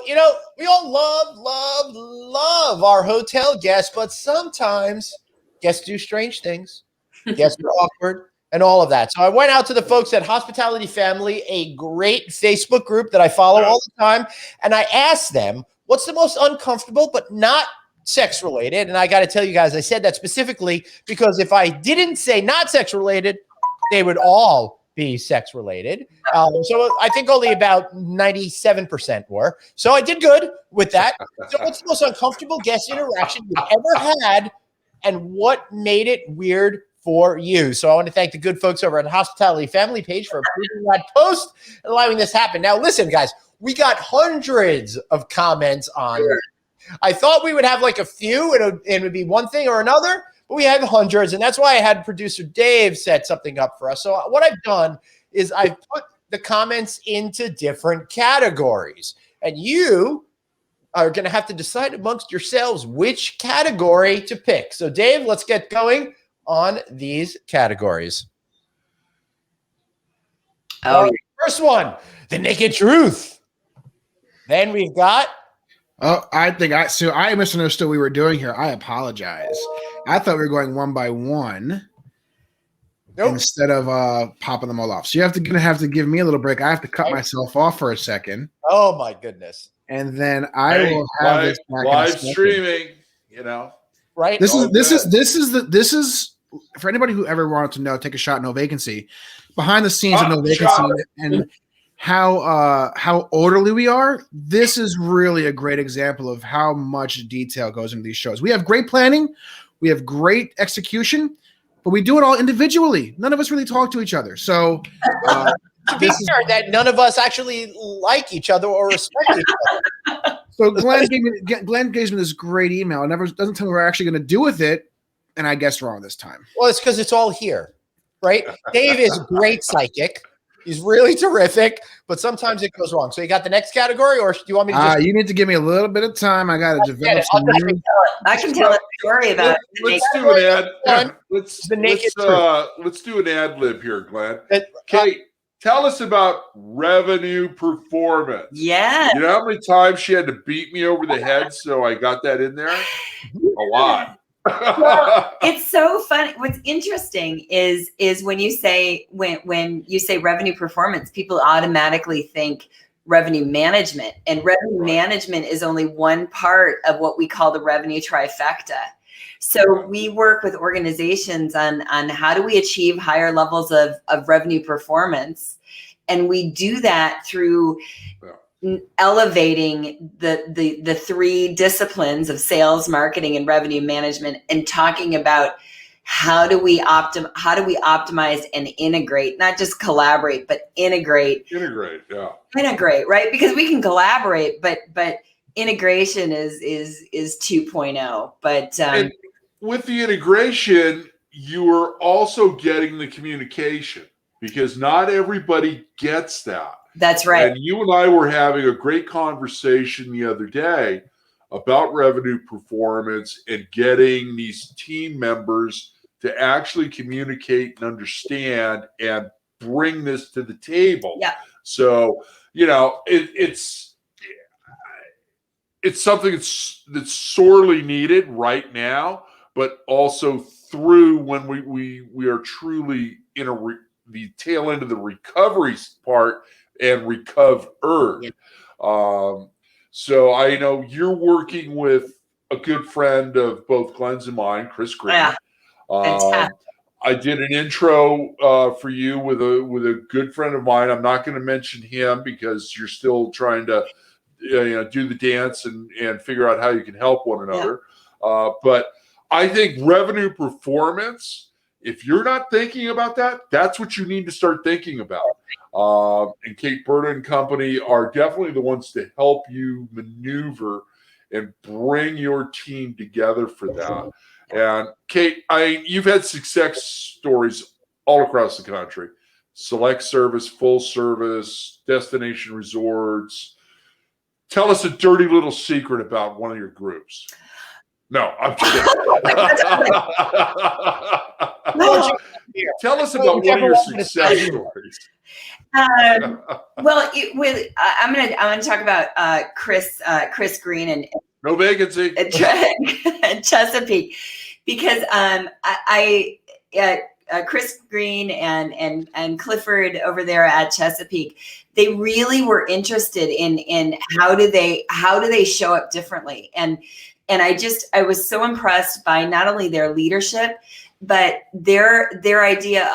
we all love our hotel guests, but sometimes guests do strange things. Guests are awkward and all of that. So I went out to the folks at Hospitality Family, a great Facebook group that I follow all the time, and I asked them, what's the most uncomfortable but not sex related? And I got to tell you guys, I said that specifically because if I didn't say not sex related, they would all be sex related. So I think only about 97% were. So I did good with that. So what's the most uncomfortable guest interaction you've ever had, and what made it weird for you? So I want to thank the good folks over at the Hospitality Family page for approving that post and allowing this happen. Now, listen, guys, we got hundreds of comments on it. I thought we would have like a few and it would be one thing or another, but we had hundreds, and that's why I had producer Dave set something up for us. So what I've done is I've put the comments into different categories, and you are going to have to decide amongst yourselves which category to pick. So Dave, let's get going on these categories. First one, the naked truth. Then we've got. Oh, I misunderstood what we were doing here. I apologize. I thought we were going one by one instead of popping them all off. So you're gonna have to give me a little break. I have to cut myself off for a second. Oh my goodness! And then I will have this back live streaming. Right? This is for anybody who ever wanted to know. Take a shot, no vacancy. Behind the scenes of no vacancy and how orderly we are. This is really a great example of how much detail goes into these shows. We have great planning, we have great execution, but we do it all individually. None of us really talk to each other. So to be fair, that none of us actually like each other or respect each other. So Glenn gave me this great email. It doesn't tell me what we're actually going to do with it, and I guessed wrong this time. Well, it's because it's all here, right? Dave is a great psychic. He's really terrific, but sometimes it goes wrong. So you got the next category, or do you want me to just... You need to give me a little bit of time. I got to develop some new... I can tell a story about Let's do an ad. Let's do an ad lib here, Glenn. Kate, tell us about revenue performance. Yeah. You know how many times she had to beat me over the head so I got that in there? A lot. Well, it's so funny. What's interesting is when you say revenue performance, people automatically think revenue management, and revenue management is only one part of what we call the revenue trifecta. So we work with organizations on how do we achieve higher levels of revenue performance, and we do that through elevating the three disciplines of sales, marketing, and revenue management, and talking about how do we optimize and integrate, not just collaborate, but integrate, right? Because we can collaborate, but integration is 2.0. But and with the integration, you are also getting the communication, because not everybody gets that. That's right. And you and I were having a great conversation the other day about revenue performance and getting these team members to actually communicate and understand and bring this to the table. Yeah. So, it's something that's sorely needed right now, but also through when we are truly in the tail end of the recovery part and recovered. Yeah. So I know you're working with a good friend of both Glenn's and mine, Chris Green. Yeah. I did an intro for you with a good friend of mine. I'm not going to mention him because you're still trying to do the dance and figure out how you can help one another. Yeah. But I think revenue performance, if you're not thinking about that, that's what you need to start thinking about. And Kate Berta and company are definitely the ones to help you maneuver and bring your team together for that. And Kate, you've had success stories all across the country. Select service, full service, destination resorts. Tell us a dirty little secret about one of your groups. No, I'm kidding. Tell us about one of your success stories. Well, I'm gonna talk about Chris Green and no vacancy Chesapeake, because Chris Green and Clifford over there at Chesapeake, they really were interested in how do they show up differently, and I was so impressed by not only their leadership, but their idea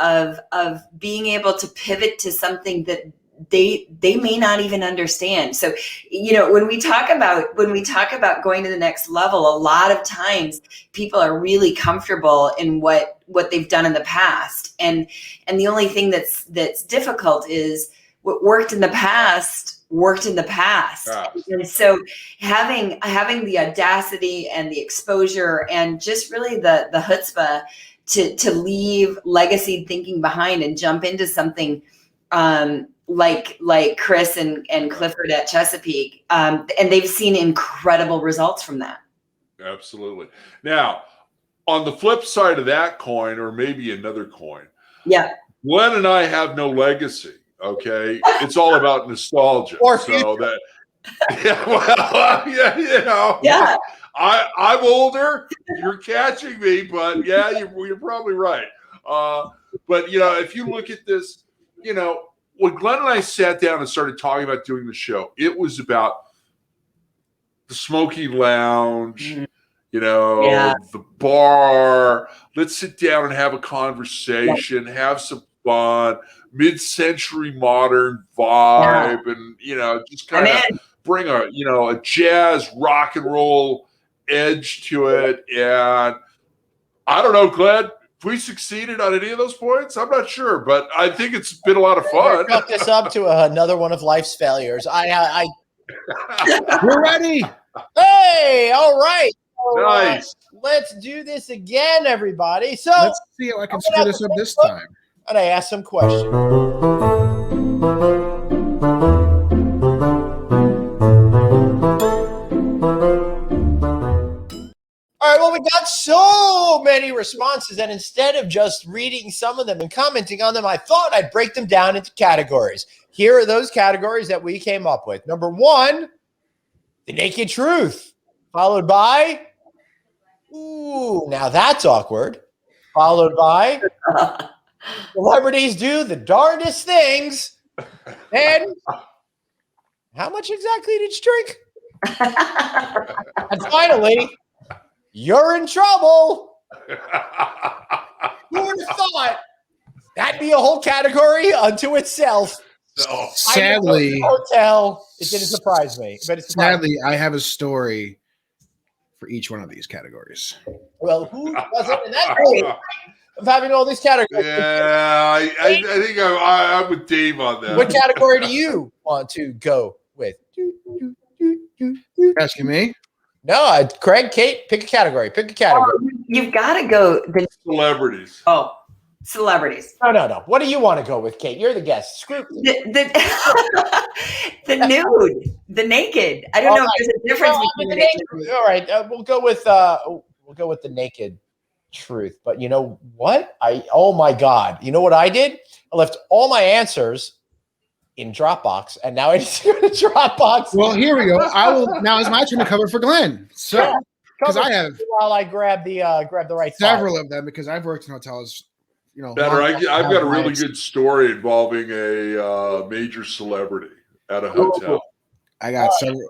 of being able to pivot to something that they may not even understand. So, when we talk about going to the next level, a lot of times people are really comfortable in what they've done in the past. And the only thing that's difficult is what worked in the past. And so having the audacity and the exposure and just really the chutzpah to leave legacy thinking behind and jump into something like Chris and Clifford at Chesapeake, and they've seen incredible results from that. Absolutely. Now, on the flip side of that coin, or maybe another coin, Glenn and I have no legacy. Okay, it's all about nostalgia. I'm older. You're catching me, but you're probably right. But if you look at this, when Glenn and I sat down and started talking about doing the show, it was about the smoky lounge, the bar. Let's sit down and have a conversation, have some fun, mid-century modern vibe, and just kind of bring a jazz rock and roll edge to it. And I don't know, Glenn, if we succeeded on any of those points, I'm not sure, but I think it's been a lot of fun. Chalk this up to another one of life's failures. We're ready. Hey, all right. So, nice. Let's do this again, everybody. So let's see how I can screw this up this time. And I asked some questions. All right, well, we got so many responses, and instead of just reading some of them and commenting on them, I thought I'd break them down into categories. Here are those categories that we came up with. Number 1, the naked truth, followed by, ooh, now that's awkward, followed by, celebrities do the darndest things, and how much exactly did you drink? And finally, you're in trouble. Who would have thought that'd be a whole category unto itself? No. Sadly, hotel. It didn't surprise me, but it's sadly, I have a story for each one of these categories. Well, who doesn't? And that's great of having all these categories. Yeah, I think I'm with Dave on that. What category do you want to go with? Asking me? No, Craig, Kate, pick a category. Pick a category. You've got to go the celebrities. Oh, celebrities. No. What do you want to go with, Kate? You're the guest. Screw the nude, the naked. I don't know if there's a difference between the naked. All right, we'll go with the naked truth. But you know what? Oh my God! You know what I did? I left all my answers in Dropbox, and now I just go to Dropbox. Well, here we go. Now it's my turn to cover for Glenn. So, because I have while I grab the right several of them because I've worked in hotels. Better. I've got a really good story involving a major celebrity at a hotel. I got several.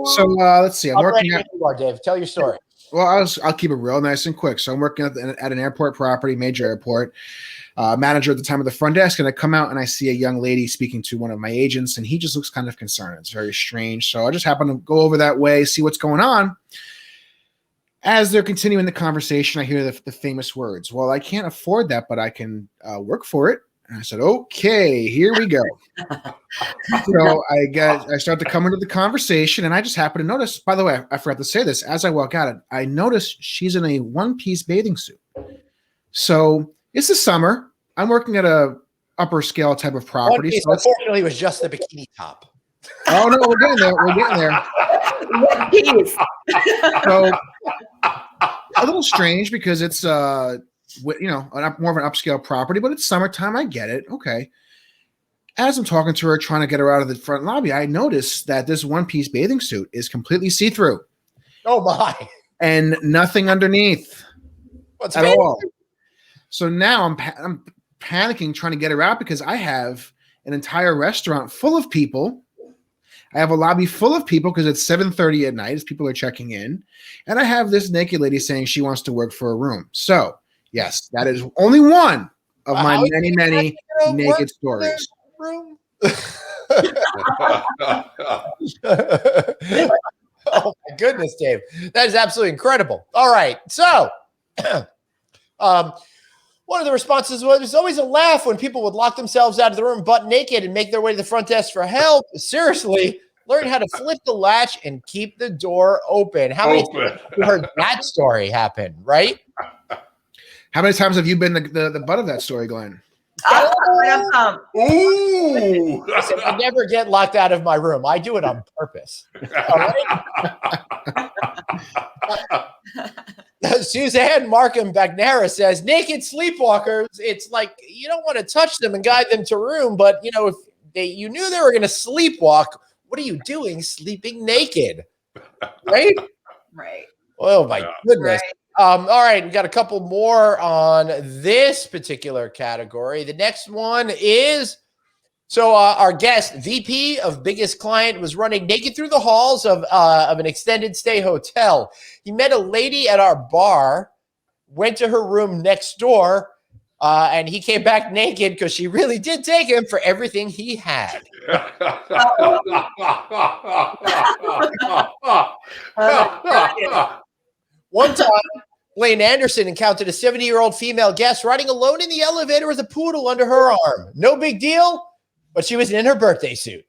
So let's see. I'm working at. You are, Dave. Tell your story. Well, I'll keep it real nice and quick. So I'm working at an airport property, major airport. Manager at the time of the front desk, and I come out and I see a young lady speaking to one of my agents, and he just looks kind of concerned. It's very strange. So I just happen to go over that way, see what's going on. As they're continuing the conversation, I hear the famous words, well, I can't afford that, but I can work for it. And I said, okay, here we go. So I start to come into the conversation, and I just happen to notice, by the way, I forgot to say this, as I walk out, I notice she's in a one-piece bathing suit. So it's the summer. I'm working at a upper scale type of property. One piece, So unfortunately, was just the bikini top. oh no, we're getting there. We're getting there. What piece? So a little strange because it's more of an upscale property, but it's summertime. I get it. Okay. As I'm talking to her, trying to get her out of the front lobby, I notice that this one-piece bathing suit is completely see-through. Oh my! And nothing underneath at all. So now I'm panicking, trying to get her out because I have an entire restaurant full of people. I have a lobby full of people because it's 7:30 at night as people are checking in. And I have this naked lady saying she wants to work for a room. So, yes, that is only one of my many naked stories. Room? Oh my goodness, Dave. That is absolutely incredible. All right. So, one of the responses was there's always a laugh when people would lock themselves out of the room butt naked and make their way to the front desk for help. Seriously, learn how to flip the latch and keep the door open. How many times have you heard that story happen, right? How many times have you been the butt of that story, Glenn? Ooh. Listen, I never get locked out of my room. I do it on purpose. All right? Suzanne Markham Bagnera says, naked sleepwalkers, it's like you don't want to touch them and guide them to room, but if you knew they were going to sleepwalk, what are you doing sleeping naked? Right? Right. Oh my goodness. Right. All right, we got a couple more on this particular category. The next one is our guest, VP of Biggest Client, was running naked through the halls of an extended stay hotel. He met a lady at our bar, went to her room next door, and he came back naked because she really did take him for everything he had. One time, Blaine Anderson encountered a 70-year-old female guest riding alone in the elevator with a poodle under her arm. No big deal, but she was in her birthday suit.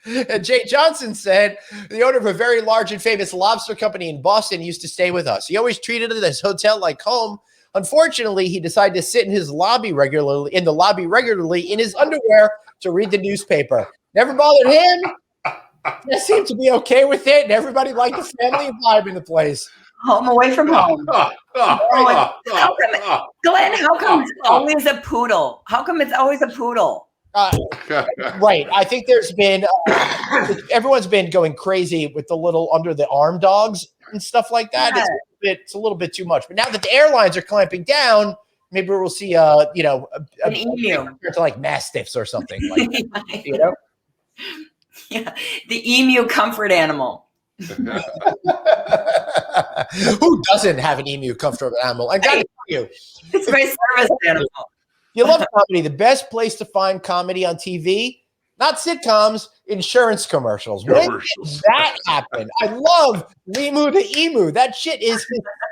And Jay Johnson said, the owner of a very large and famous lobster company in Boston used to stay with us. He always treated this hotel like home. Unfortunately, he decided to sit in the lobby regularly in his underwear to read the newspaper. Never bothered him. They seemed to be okay with it, and everybody liked the family vibe in the place. Home away from home. Glenn, how come it's always a poodle? How come it's always a poodle? Right. I think there's been everyone's been going crazy with the little under the arm dogs and stuff like that. Yeah. It's a little bit too much. But now that the airlines are clamping down, maybe we'll see an emu to like mastiffs or something like that. Yeah, the emu comfort animal. Who doesn't have an emu comfort animal? I got to tell you, it's my service animal. You love comedy. The best place to find comedy on TV, not sitcoms, insurance commercials. When did that happen? I love Limu the Emu. That shit is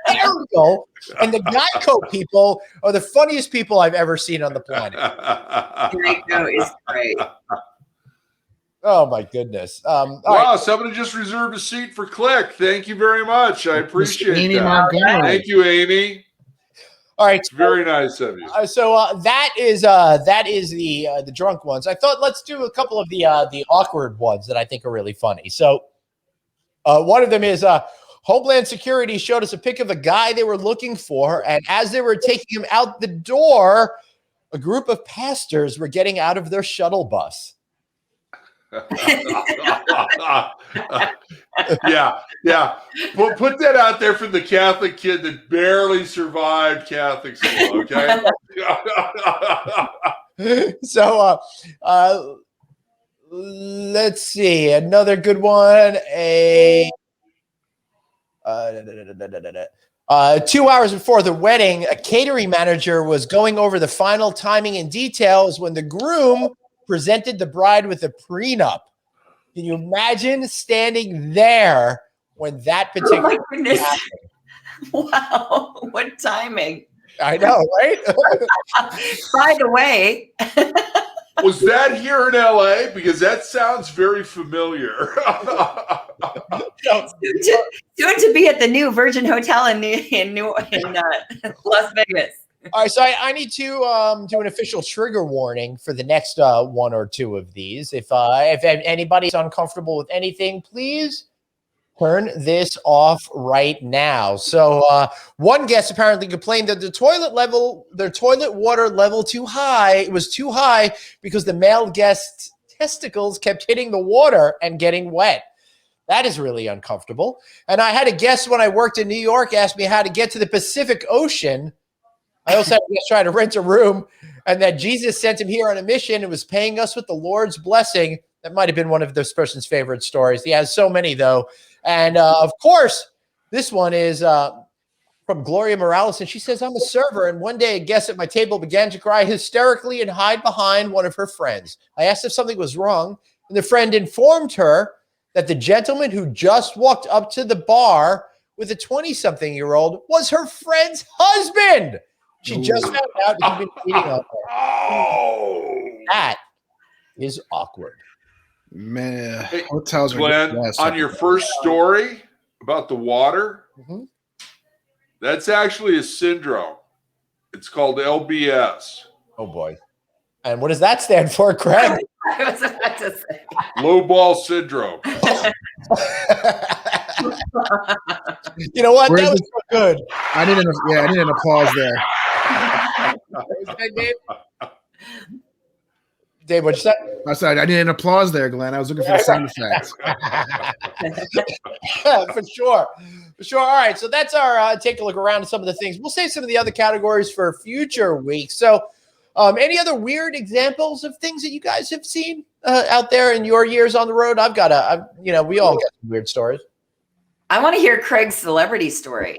hysterical. And the Geico people are the funniest people I've ever seen on the planet. Geico is great. Oh my goodness! Wow, right. Somebody just reserved a seat for Click. Thank you very much. I appreciate that. Thank you, Amy. All right, it's very nice of you. That is the drunk ones. I thought let's do a couple of the awkward ones that I think are really funny. So, one of them is Homeland Security showed us a pic of a guy they were looking for, and as they were taking him out the door, a group of pastors were getting out of their shuttle bus. Yeah. Put that out there for the Catholic kid that barely survived Catholic school. Okay. So, let's see another good one. 2 hours before the wedding, a catering manager was going over the final timing and details when the groom presented the bride with a prenup. Can you imagine standing there when that particular happened? Wow, what timing. I know, right? By the way, Was that here in LA? Because that sounds very familiar. soon to be at the new Virgin Hotel in Las Vegas. All right, so I need to do an official trigger warning for the next one or two of these. If anybody's uncomfortable with anything, please turn this off right now. So one guest apparently complained that their toilet water level was too high because the male guest's testicles kept hitting the water and getting wet. That is really uncomfortable. And I had a guest when I worked in New York ask me how to get to the Pacific Ocean. I also had to try to rent a room, and that Jesus sent him here on a mission and was paying us with the Lord's blessing. That might have been one of this person's favorite stories. He has so many, though. And, of course, this one is from Gloria Morales, and she says, I'm a server, and one day a guest at my table began to cry hysterically and hide behind one of her friends. I asked if something was wrong, and the friend informed her that the gentleman who just walked up to the bar with a 20-something-year-old was her friend's husband. She just found out he'd been cheating on her. Oh, That is awkward. Man, hey, hotels are Glenn, on your first story about the water, that's actually a syndrome. It's called LBS. Oh, boy. And what does that stand for, Craig? I was about to say. Low ball syndrome. You know what? That was so good. I need an applause there. Dave, what'd you say? I said I need an applause there, Glenn. I was looking for the sound effects. For sure. All right. So that's our take a look around at some of the things. We'll save some of the other categories for future weeks. So any other weird examples of things that you guys have seen out there in your years on the road? We all got some weird stories. I want to hear Craig's celebrity story.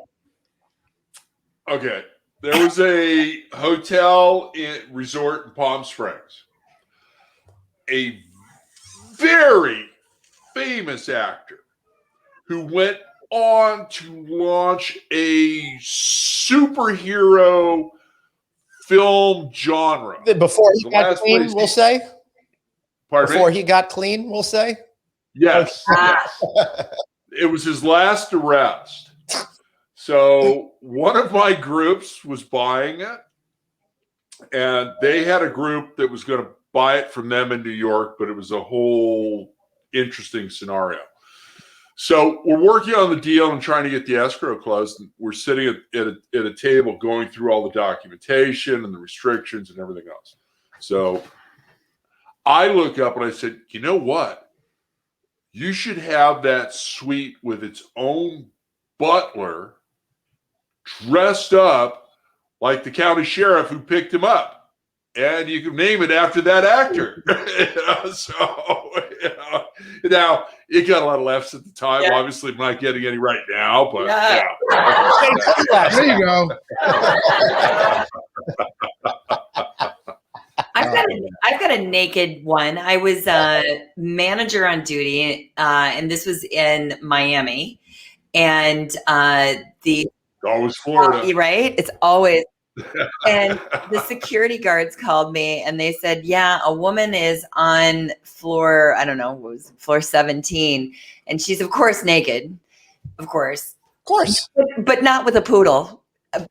Okay. There was a hotel resort in Palm Springs. A very famous actor who went on to launch a superhero film genre. Before he got clean, we'll say? Pardon Before me? he got clean, we'll say? Yes. Yes. It was his last arrest. So one of my groups was buying it, and they had a group that was going to buy it from them in New York, but it was a whole interesting scenario. So we're working on the deal and trying to get the escrow closed. And we're sitting at a table going through all the documentation and the restrictions and everything else. So I look up and I said, you know what? You should have that suite with its own butler dressed up like the county sheriff who picked him up. And you can name it after that actor. Now, it got a lot of laughs at the time. Yeah. Obviously, I'm not getting any right now, but yeah. There you go. I've got a naked one. I was a manager on duty, and this was in Miami. And always Florida, right? It's always. And the security guards called me and they said, yeah, a woman is on floor, I don't know, what was it, floor 17. And she's, of course, naked. Of course. But not with a poodle. But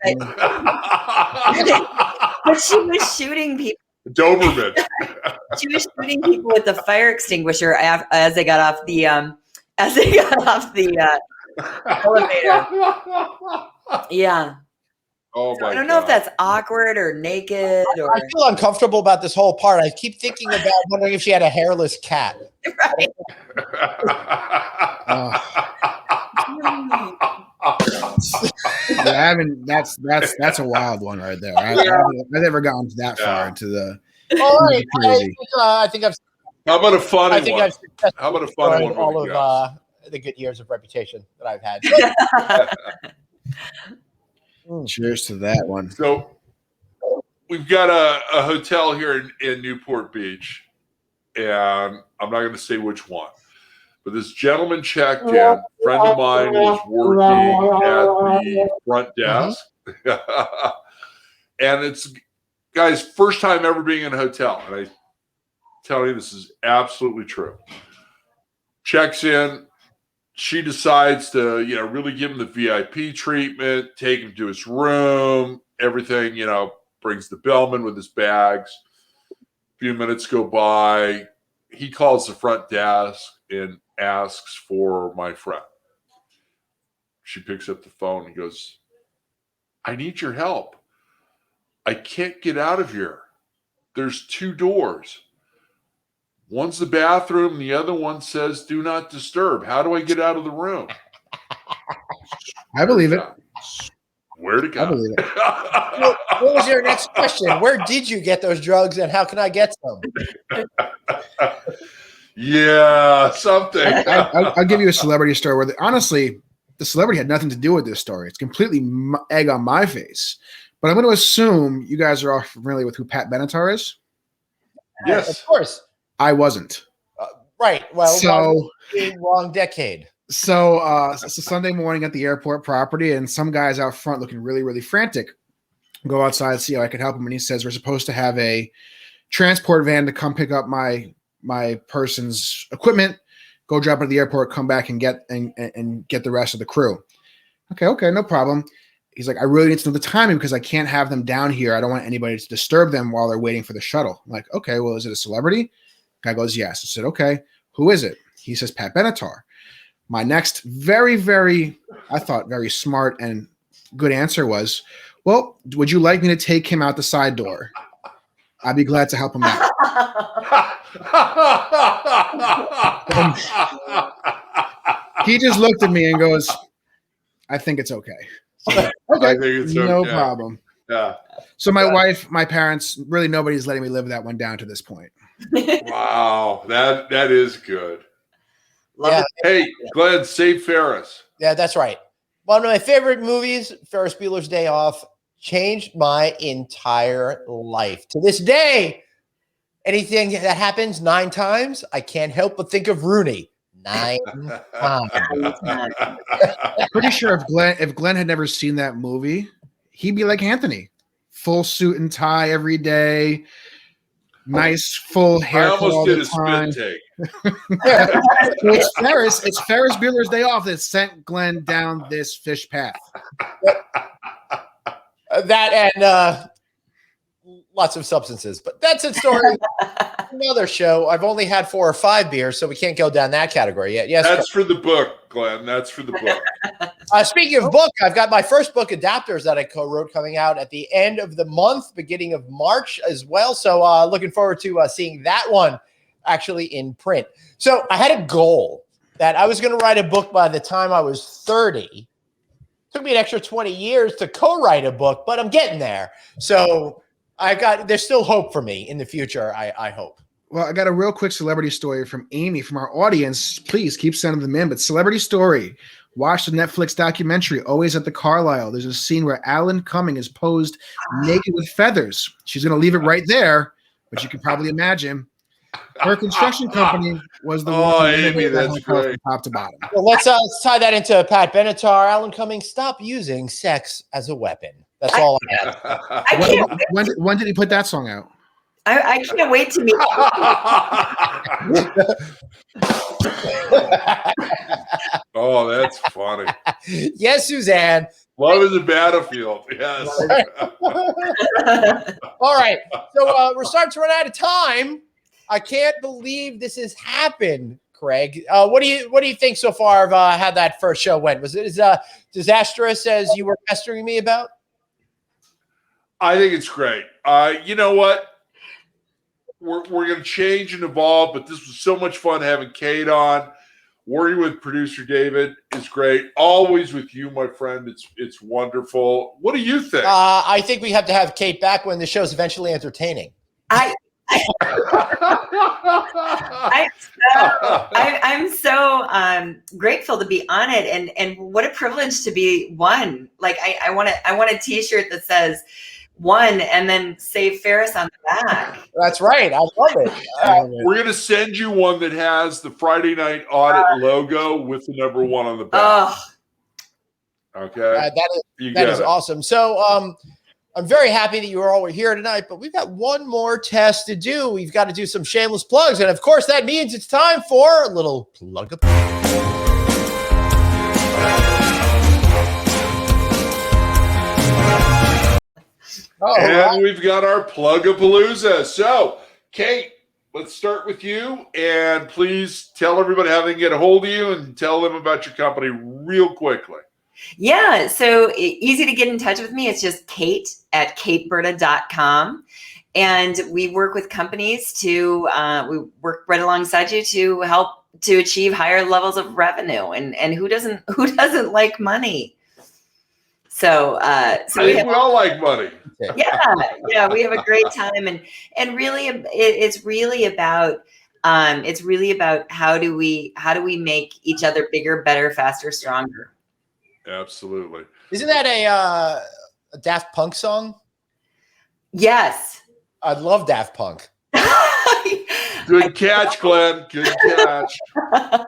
she was shooting people. Doberman. She was shooting people with the fire extinguisher as they got off the elevator. Yeah. Oh my I don't know if that's awkward or naked or. I feel uncomfortable about this whole part. I keep thinking about wondering if she had a hairless cat. Right. Yeah, that's a wild one right there. I've never gotten that far into the. All right, I think I've. How about a funny I think one? I've How about a funny one? All of the good years of reputation that I've had. Cheers to that one. So we've got a hotel here in Newport Beach, and I'm not going to say which one, but this gentleman checked in. A friend of mine was working at the front desk. And it's, guys, first time ever being in a hotel. And I tell you, this is absolutely true. Checks in. She decides to, really give him the VIP treatment, take him to his room, everything, brings the bellman with his bags. A few minutes go by. He calls the front desk and asks for my friend. She picks up the phone and goes, I need your help. I can't get out of here. There's 2 doors. One's the bathroom. The other one says, do not disturb. How do I get out of the room? I believe it. Where to go? I believe it. What was your next question? Where did you get those drugs and how can I get some? Yeah, something. I'll give you a celebrity story where honestly, the celebrity had nothing to do with this story. It's completely egg on my face. But I'm going to assume you guys are all familiar with who Pat Benatar is. Yes. Of course. I wasn't. Right. Well, So wrong decade. So it's a Sunday morning at the airport property, and some guy's out front looking really, really frantic. Go outside, see how I can help him. And he says, we're supposed to have a transport van to come pick up my person's equipment, go drop it at the airport, come back and get the rest of the crew. Okay, no problem. He's like, I really need to know the timing because I can't have them down here. I don't want anybody to disturb them while they're waiting for the shuttle. I'm like, okay, well, is it a celebrity? Guy goes, yes. I said, okay, who is it? He says, Pat Benatar. My next very, very, I thought very smart and good answer was, well, would you like me to take him out the side door? I'd be glad to help him out. He just looked at me and goes, I think it's okay. So, okay, I think it's no okay. problem. Yeah. So my wife, my parents, really nobody's letting me live that one down to this point. Wow, that is good. Yeah. Hey, Glenn, save Ferris. Yeah, that's right. One of my favorite movies, Ferris Bueller's Day Off, changed my entire life. To this day, anything that happens 9 times, I can't help but think of Rooney. 9 times. Pretty sure if Glenn had never seen that movie, he'd be like Anthony. Full suit and tie every day. Nice full haircut all the time. Spit take. It's Ferris Bueller's Day Off that sent Glenn down this fish path. That and lots of substances, but that's a story. Another show. I've only had 4 or 5 beers, so we can't go down that category yet. Yes, that's for the book, Glenn. That's for the book. Speaking of book, I've got my first book, Adapters, that I co-wrote coming out at the end of the month, beginning of March as well. So looking forward to seeing that one actually in print. So I had a goal that I was going to write a book by the time I was 30. Took me an extra 20 years to co-write a book, but I'm getting there. So there's still hope for me in the future, I hope. Well, I got a real quick celebrity story from Amy from our audience. Please keep sending them in. But celebrity story. Watch the Netflix documentary, Always at the Carlisle. There's a scene where Alan Cumming is posed naked with feathers. She's going to leave it right there, but you can probably imagine. Her construction company was the one Amy, that's great. From top to bottom. Well, let's tie that into Pat Benatar. Alan Cumming, stop using sex as a weapon. That's all I have. I can't. When did he put that song out? I can't wait to meet. Oh, that's funny. Yes, Suzanne. Love is a battlefield. Yes. All right. So we're starting to run out of time. I can't believe this has happened, Craig. What do you think so far of how that first show went? Was it as disastrous as you were pestering me about? I think it's great. You know what? We're going to change and evolve, but this was so much fun having Kate on. Working with producer David is great. Always with you, my friend. It's wonderful. What do you think? I think we have to have Kate back when the show's eventually entertaining. I'm so grateful to be on it, and what a privilege to be one. Like I want a T-shirt that says one and then save Ferris on the back. That's right. I love it. We're going to send you one that has the Friday Night Audit logo with the number 1 on the back. Oh, Okay. That is awesome. So I'm very happy that you all were here tonight, but we've got one more test to do. We've got to do some shameless plugs. And of course, that means it's time for a little plug up. And we've got our Plug-a-Palooza. So, Kate, let's start with you. And please tell everybody how they can get a hold of you and tell them about your company real quickly. Yeah, so easy to get in touch with me. It's just kate@kateberta.com. And we work with companies to, we work right alongside you to help to achieve higher levels of revenue. And who doesn't like money? So, we all like money. Yeah, we have a great time. And really, it's really about how do we make each other bigger, better, faster, stronger. Absolutely. Isn't that a Daft Punk song? Yes. I love Daft Punk. Good catch, Glenn. Good catch.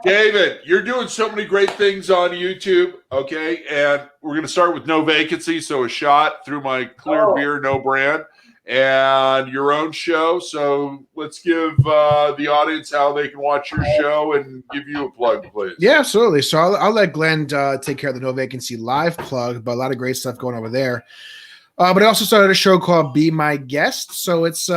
David, you're doing so many great things on YouTube, okay? And we're going to start with No Vacancy, so a shot through my clear beer, no brand, and your own show. So let's give the audience how they can watch your show and give you a plug, please. Yeah, absolutely. So I'll let Glenn take care of the No Vacancy live plug, but a lot of great stuff going over there. But I also started a show called Be My Guest. So it's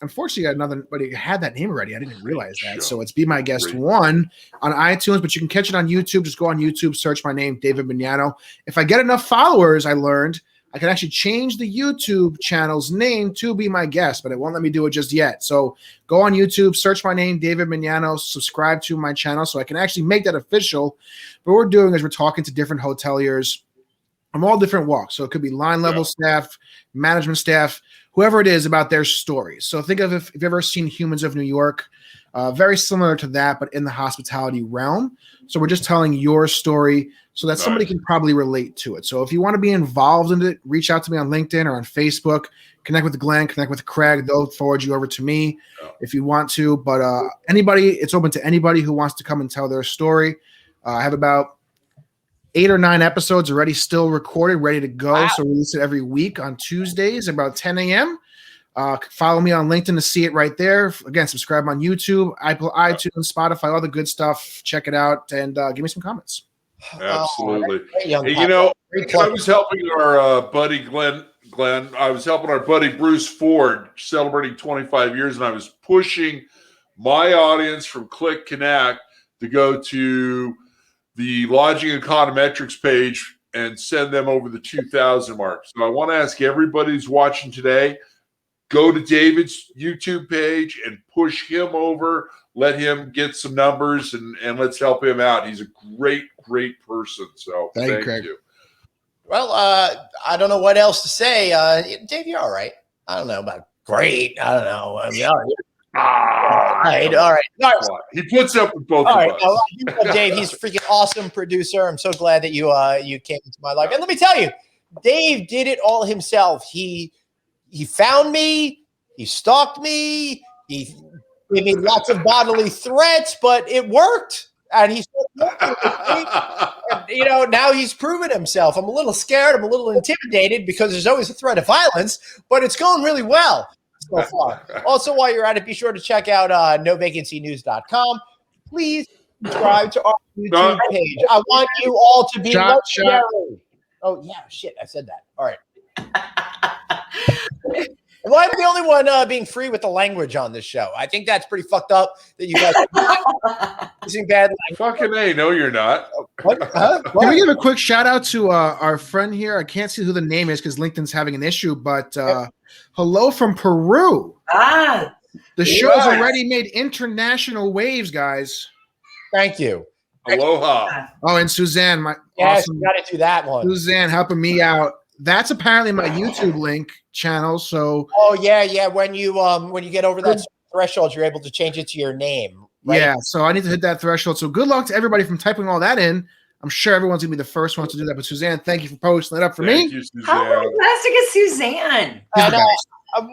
unfortunately nobody had that name already. I didn't realize that. So it's Be My Guest 1 on iTunes, but you can catch it on YouTube. Just go on YouTube, search my name, David Mignano. If I get enough followers, I learned I can actually change the YouTube channel's name to Be My Guest, but it won't let me do it just yet. So go on YouTube, search my name, David Mignano, subscribe to my channel so I can actually make that official. What we're doing is we're talking to different hoteliers from all different walks. So it could be line level staff, management staff, whoever it is, about their stories. So think of if you've ever seen Humans of New York, very similar to that, but in the hospitality realm. So we're just telling your story so that somebody can probably relate to it. So if you want to be involved in it, reach out to me on LinkedIn or on Facebook, connect with Glenn, connect with Craig. They'll forward you over to me if you want to. But anybody, it's open to anybody who wants to come and tell their story. I have about 8 or 9 episodes already still recorded, ready to go. Wow. So we release it every week on Tuesdays about 10 a.m. Follow me on LinkedIn to see it right there. Again, subscribe on YouTube, iTunes, Spotify, all the good stuff. Check it out and give me some comments. Absolutely. And, you know, I was helping our buddy Glenn. I was helping our buddy Bruce Ford celebrating 25 years, and I was pushing my audience from Click Connect to go to the lodging econometrics page and send them over the 2,000 mark. So I want to ask everybody who's watching today, go to David's YouTube page and push him over. Let him get some numbers and let's help him out. He's a great, great person. So thank you. Well, I don't know what else to say. Dave, you're all right. I don't know about great. I don't know. I mean, all right. He puts up with both of us. You know Dave, he's a freaking awesome producer. I'm so glad that you came into my life. And let me tell you, Dave did it all himself. He found me. He stalked me. He gave me lots of bodily threats, but it worked. And he's, you know, now he's proven himself. I'm a little scared. I'm a little intimidated because there's always a threat of violence, but it's going really well so far. Also, while you're at it, be sure to check out novacancynews.com. Please subscribe to our YouTube page. I want you all to be legendary. Oh, yeah, shit. I said that. All right. Well, I'm the only one being free with the language on this show. I think that's pretty fucked up that you guys are using bad language. Fucking A, no, you're not. What? Can we give a quick shout out to our friend here? I can't see who the name is because LinkedIn's having an issue, but hello from Peru. The show's already made international waves, guys. Thank you. Aloha. Oh, and Suzanne, my awesome. You got to do that one. Suzanne helping me out. That's apparently my YouTube link channel. So yeah. When you get over that threshold, you're able to change it to your name. Right? Yeah. So I need to hit that threshold. So good luck to everybody from typing all that in. I'm sure everyone's gonna be the first one to do that. But Suzanne, thank you for posting it up for me. Thank you, Suzanne. How fantastic is Suzanne?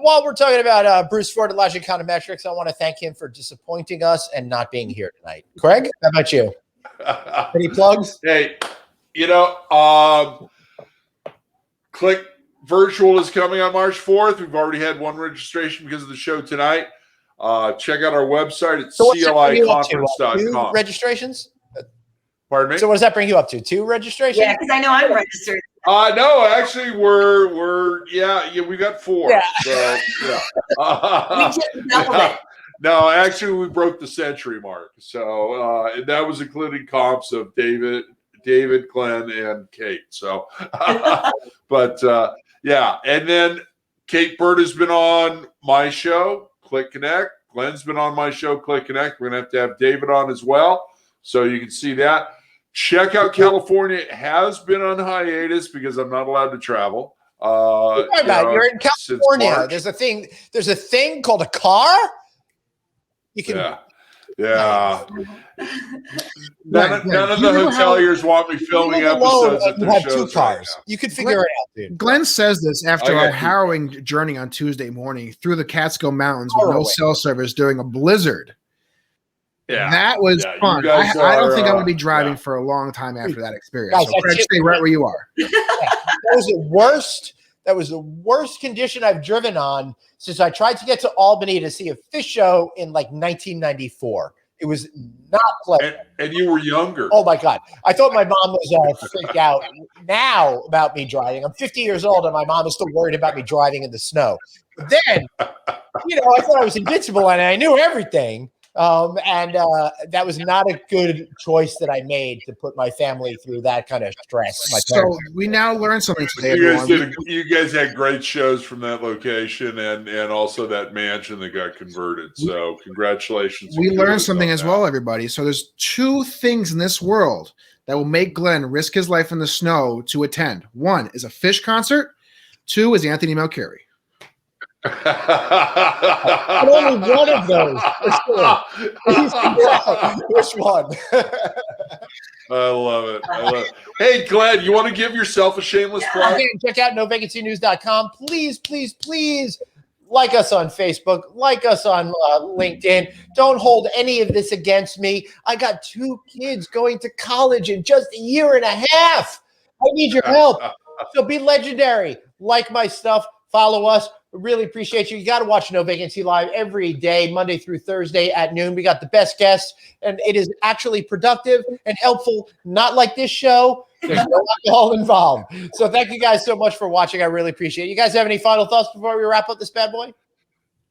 While we're talking about Bruce Ford and Logic Econometrics, I want to thank him for disappointing us and not being here tonight. Craig, how about you? Any plugs? Hey, you know, Click Virtual is coming on March 4th. We've already had one registration because of the show tonight. Check out our website at cliconference.com. 2 registrations? Pardon me? So what does that bring you up to? 2 registrations? Yeah, because I know I'm registered. No, actually, we're we got 4. Yeah. So We just doubled it. No, actually, we broke the century mark. So that was including comps of David, Glenn, and Kate. So, but and then Kate Bird has been on my show, Click Connect. Glenn's been on my show, Click Connect. We're gonna have to have David on as well, so you can see that. Check out California. It has been on hiatus because I'm not allowed to travel. You're in California. There's a thing called a car. You can. Yeah. None of the hoteliers want me filming episodes at you their have shows 2 cars. right now. You could figure it out, dude. Glenn says this after I a got harrowing journey on Tuesday morning through the Catskill Mountains with no cell service during a blizzard. Yeah, that was fun. I don't think I'm going to be driving for a long time after that experience. Guys, so Craig, stay right where you are. That was the worst condition I've driven on since I tried to get to Albany to see a fish show in like 1994. It was not pleasant. And you were younger. Oh my God. I thought my mom was all freaked out now about me driving. I'm 50 years old and my mom is still worried about me driving in the snow. But then, I thought I was invincible and I knew everything. That was not a good choice that I made to put my family through that kind of stress. So we now learned something today. You guys had great shows from that location and also that mansion that got converted. So congratulations. We learned something as well, everybody. So there's 2 things in this world that will make Glenn risk his life in the snow to attend. 1 is a Fish concert. 2 is Anthony Malcari. But only one of those. Which one? I love it. Hey, Glenn, you want to give yourself a shameless plug? Okay, check out novacancynews.com. Please, please, please like us on Facebook, like us on LinkedIn. Don't hold any of this against me. I got 2 kids going to college in just a year and a half. I need your help. So be legendary. Like my stuff. Follow us. We really appreciate you. You got to watch No Vacancy Live every day, Monday through Thursday at noon. We got the best guests, and it is actually productive and helpful, not like this show. There's no alcohol involved. So thank you guys so much for watching. I really appreciate it. You guys have any final thoughts before we wrap up this bad boy?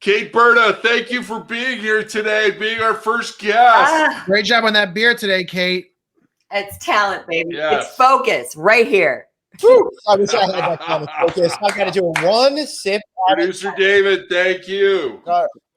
Kate Berta, thank you for being here today, being our first guest. Great job on that beer today, Kate. It's talent, baby. Yes. It's focus right here. I wish I had that kind of focus. I got to do 1 sip. Producer David, thank you.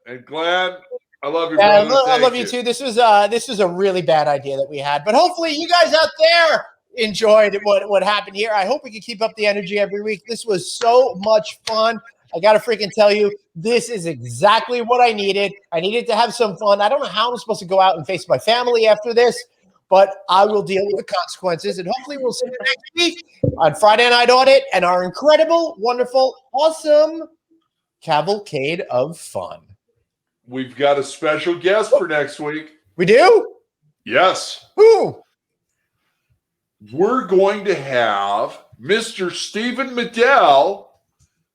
And Glenn, I love you, brother. brother. I love you too. This was a really bad idea that we had, but hopefully you guys out there enjoyed what happened here. I hope we can keep up the energy every week. This was so much fun. I got to freaking tell you, this is exactly what I needed. I needed to have some fun. I don't know how I'm supposed to go out and face my family after this, but I will deal with the consequences. And hopefully we'll see you next week on Friday Night Audit and our incredible, wonderful, awesome cavalcade of fun. We've got a special guest for next week. We do? Yes. Who? We're going to have Mr. Stephen Medell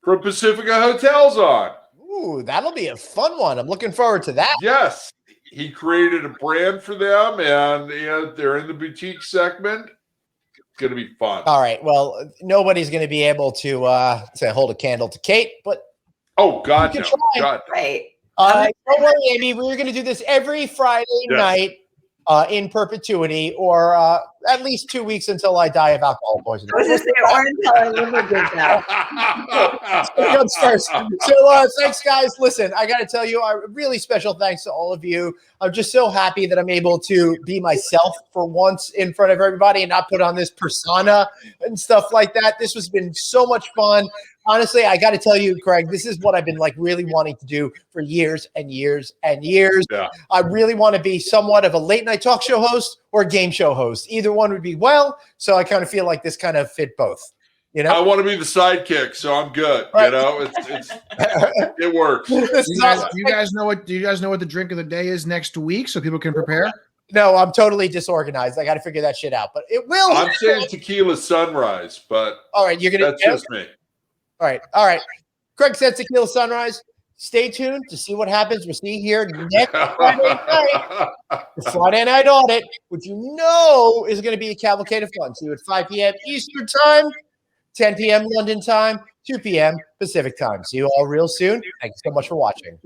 from Pacifica Hotels on. Ooh, that'll be a fun one. I'm looking forward to that. Yes. He created a brand for them, and they're in the boutique segment. It's going to be fun. All right. Well, nobody's going to be able to hold a candle to Kate, but God, no. God. Right. Don't worry, Amy. We're going to do this every Friday night in perpetuity, or at least 2 weeks until I die of alcohol poisoning. I was just saying, or until I liver gives out. Comes first. So thanks, guys. Listen, I got to tell you, a really special thanks to all of you. I'm just so happy that I'm able to be myself for once in front of everybody and not put on this persona and stuff like that. This has been so much fun. Honestly, I got to tell you, Craig, this is what I've been really wanting to do for years and years and years. Yeah. I really want to be somewhat of a late night talk show host or a game show host. Either one would be well. So I kind of feel like this kind of fit both. I want to be the sidekick, so I'm good. Right. It works. Do you guys know what the drink of the day is next week, so people can prepare? No, I'm totally disorganized. I got to figure that shit out, but it will. I'm saying tequila sunrise, but all right, you're gonna. That's just me. All right. Craig said Tequila Sunrise. Stay tuned to see what happens. We'll see you here next Friday night. The Friday Night Audit, which you know is going to be a cavalcade of fun. See you at 5 p.m. Eastern Time, 10 p.m. London Time, 2 p.m. Pacific Time. See you all real soon. Thank you so much for watching.